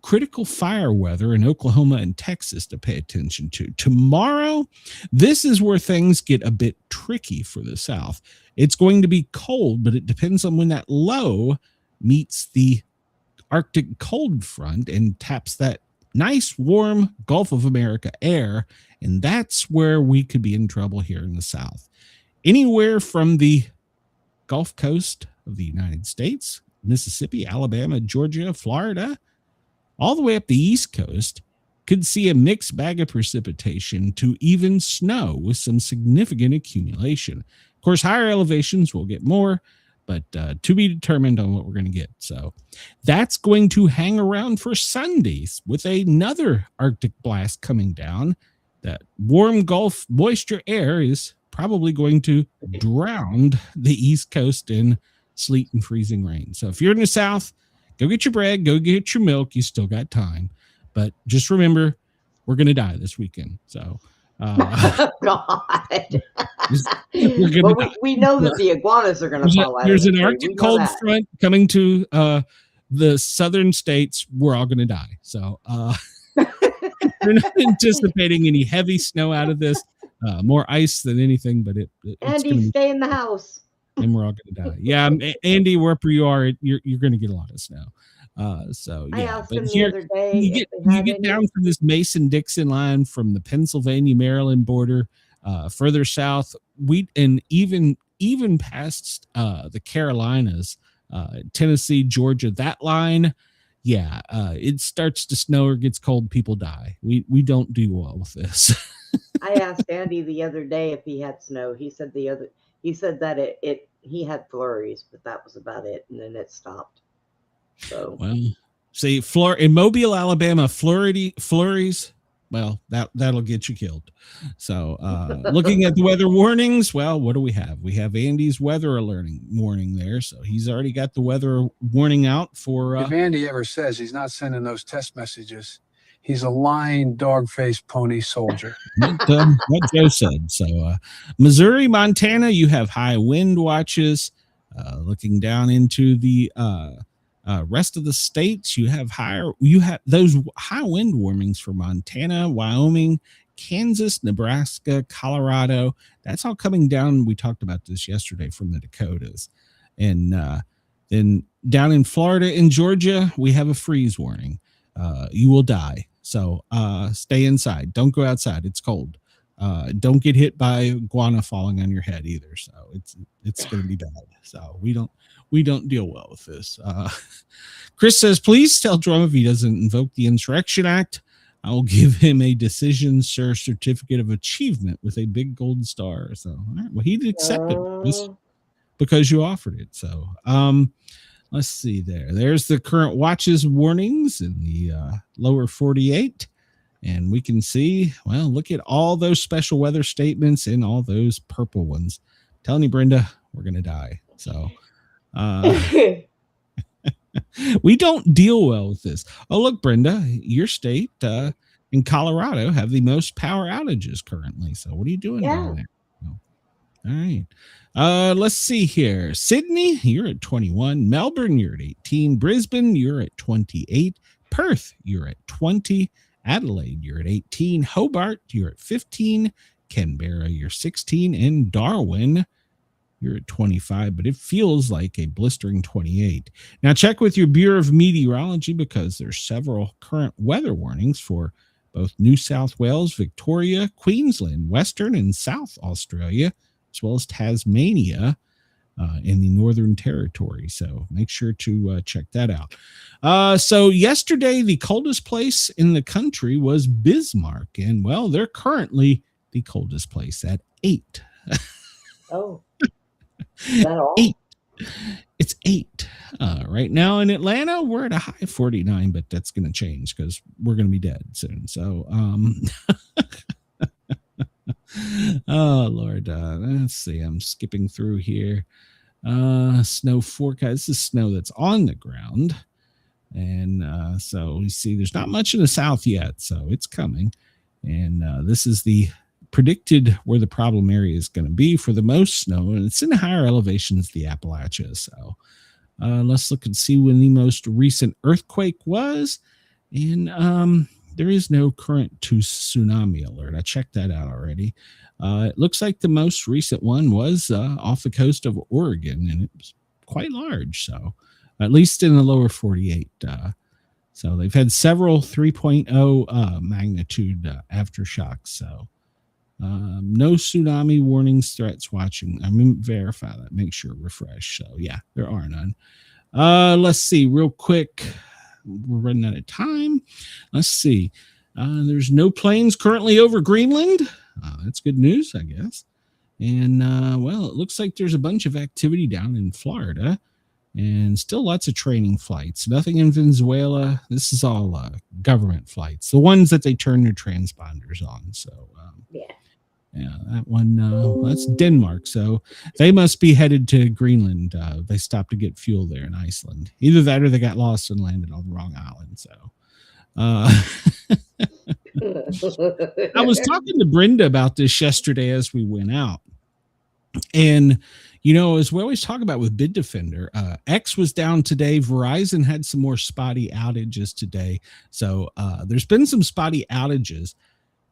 critical fire weather in Oklahoma and Texas to pay attention to. Tomorrow, this is where things get a bit tricky for the South. It's going to be cold, but it depends on when that low meets the Arctic cold front and taps that nice, warm Gulf of America air, and that's where we could be in trouble here in the South. Anywhere from the Gulf Coast of the United States, Mississippi, Alabama, Georgia, Florida, all the way up the East Coast, could see a mixed bag of precipitation to even snow with some significant accumulation. Of course, higher elevations will get more, but to be determined on what we're going to get. So that's going to hang around for Sundays with another Arctic blast coming down. That warm Gulf moisture air is probably going to drown the East Coast in sleet and freezing rain. So if you're in the South, go get your bread, go get your milk. You still got time. But just remember, we're going to die this weekend. So, God. We know that the iguanas are going to fall out. There's an Arctic cold front coming to the southern states. We're all going to die. So we're not anticipating any heavy snow out of this. More ice than anything, but Andy, stay in the house. And we're all going to die. Yeah, Andy, wherever you are, you're going to get a lot of snow. So yeah, I asked him the other day you get down from this Mason-Dixon line from the Pennsylvania-Maryland border, further south, and even past the Carolinas, Tennessee, Georgia, that line. Yeah, it starts to snow or gets cold, people die. We don't do well with this. I asked Andy the other day if he had snow. He said that he had flurries, but that was about it, and then it stopped. So well, see, in Mobile, Alabama, flurries. Well, that'll get you killed. So, looking at the weather warnings, well, what do we have? We have Andy's weather warning there, so he's already got the weather warning out for. If Andy ever says he's not sending those test messages, he's a lying dog-faced pony soldier. What Joe said. So, Missouri, Montana, you have high wind watches. Looking down into the rest of the states, you have those high wind warnings for Montana, Wyoming, Kansas, Nebraska, Colorado. That's all coming down. We talked about this yesterday from the Dakotas. And then down in Florida and Georgia, we have a freeze warning. You will die. So stay inside. Don't go outside. It's cold. Don't get hit by iguana falling on your head either. So it's going to be bad. So we don't deal well with this. Chris says, please tell Drum if he doesn't invoke the Insurrection Act, I will give him a decision, sir, certificate of achievement with a big golden star. So, all right, well, he'd accept it because you offered it. So, let's see there. There's the current watches warnings in the lower 48. And we can see, well, look at all those special weather statements and all those purple ones. I'm telling you, Brenda, we're going to die. So, we don't deal well with this. Oh, look, Brenda, your state in Colorado have the most power outages currently. So what are you doing down there? Oh, all right. Let's see here. Sydney, you're at 21. Melbourne, you're at 18. Brisbane, you're at 28. Perth, you're at 20. Adelaide, you're at 18. Hobart, you're at 15. Canberra, you're 16. And Darwin, you're at 25, but it feels like a blistering 28. Now check with your Bureau of Meteorology because there's several current weather warnings for both New South Wales, Victoria, Queensland, Western and South Australia, as well as Tasmania in the Northern Territory. So make sure to check that out. So yesterday, the coldest place in the country was Bismarck. And well, they're currently the coldest place at 8. Oh. Is that all? 8. It's 8 right now in Atlanta. We're at a high 49, but that's going to change because we're going to be dead soon. So, oh Lord, let's see. I'm skipping through here. Snow forecast. This is snow that's on the ground, and so we see there's not much in the south yet, so it's coming. And this is the predicted where the problem area is going to be for the most snow, and it's in the higher elevations, the Appalachians. So let's look and see when the most recent earthquake was. And there is no current to tsunami alert. I checked that out already. It looks like the most recent one was off the coast of Oregon, and it was quite large. So at least in the lower 48. So they've had several 3.0 magnitude aftershocks. So no tsunami warnings, threats watching. I mean, verify that. Make sure refresh. So yeah, there are none. Let's see real quick. We're running out of time. Let's see. There's no planes currently over Greenland. That's good news, I guess. And well, it looks like there's a bunch of activity down in Florida, and still lots of training flights. Nothing in Venezuela. This is all government flights, the ones that they turn their transponders on. So yeah, that one, that's Denmark. So they must be headed to Greenland. They stopped to get fuel there in Iceland. Either that or they got lost and landed on the wrong island. So I was talking to Brenda about this yesterday as we went out. And, you know, as we always talk about with Bitdefender, X was down today. Verizon had some more spotty outages today. So there's been some spotty outages.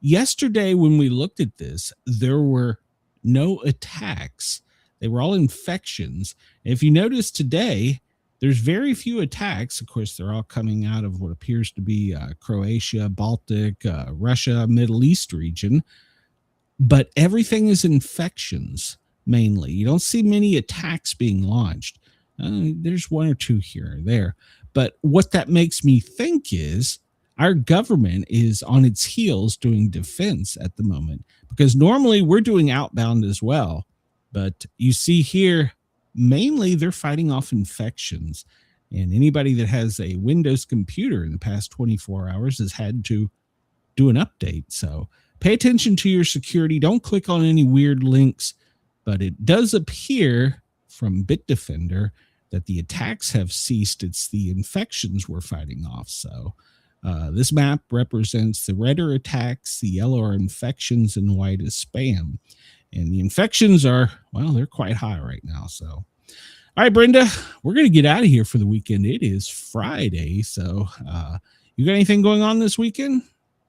Yesterday, when we looked at this, there were no attacks. They were all infections. And if you notice today, there's very few attacks. Of course, they're all coming out of what appears to be Croatia, Baltic, Russia, Middle East region. But everything is infections, mainly. You don't see many attacks being launched. There's one or two here or there. But what that makes me think is our government is on its heels doing defense at the moment, because normally we're doing outbound as well. But you see here, mainly they're fighting off infections. And anybody that has a Windows computer in the past 24 hours has had to do an update. So pay attention to your security. Don't click on any weird links. But it does appear from Bitdefender that the attacks have ceased. It's the infections we're fighting off. So this map represents the red are attacks, the yellow are infections, and the white is spam. And the infections are, well, they're quite high right now. So, all right, Brenda, we're going to get out of here for the weekend. It is Friday. So you got anything going on this weekend?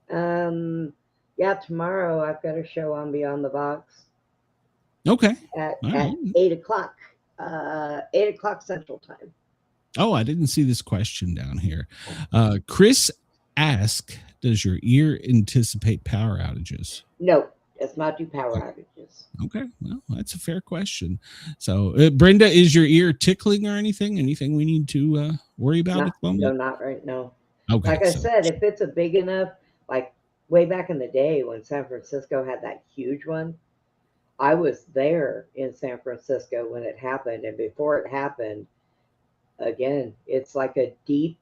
Yeah, tomorrow I've got a show on Beyond the Box. Okay. At 8 o'clock, 8 o'clock Central Time. Oh, I didn't see this question down here. Chris asked, does your ear anticipate power outages? No, does not do power outages. Okay, well, that's a fair question. So, Brenda, is your ear tickling or anything? Anything we need to worry about at the moment? No, not right now. Okay. Like I said, if it's a big enough, like way back in the day when San Francisco had that huge one, I was there in San Francisco when it happened. And before it happened, again, it's like a deep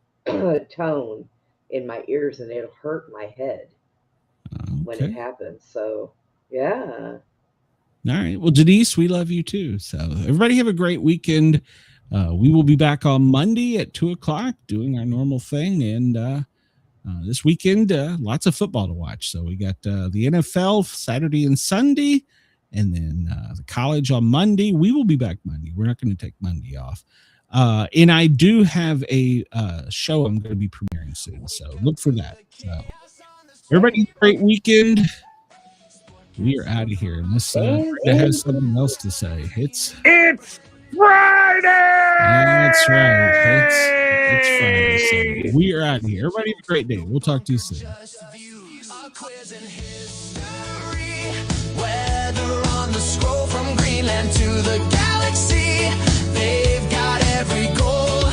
tone in my ears, and it'll hurt my head when it happens. So, yeah. All right. Well, Denise, we love you too. So everybody have a great weekend. We will be back on Monday at 2 o'clock doing our normal thing. And this weekend, lots of football to watch. So we got the NFL Saturday and Sunday, and then the college on Monday. We will be back Monday. We're not going to take Monday off. And I do have a show I'm going to be premiering soon. So look for that. So everybody have a great weekend. We are out of here. Unless Brenda has something else to say. It's Friday! That's right. It's Friday. So we are out of here. Everybody have a great day. We'll talk to you soon. Whether on the scroll from Greenland to the galaxy, they've got every goal.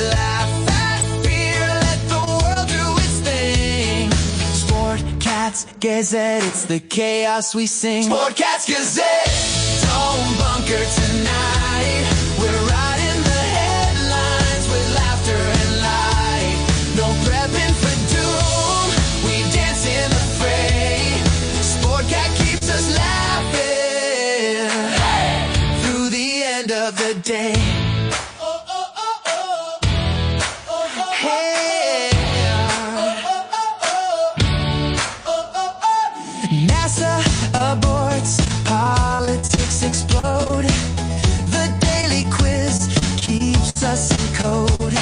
Laugh at fear, let the world do its thing. Sportcats Gazette, it's the chaos we sing. Sportcats Gazette, don't bunker tonight. We're riding the headlines with laughter and light. No prepping for doom, we dance in the fray. Sportcat keeps us laughing through the end of the day. NASA aborts, politics explode. The daily quiz keeps us in code.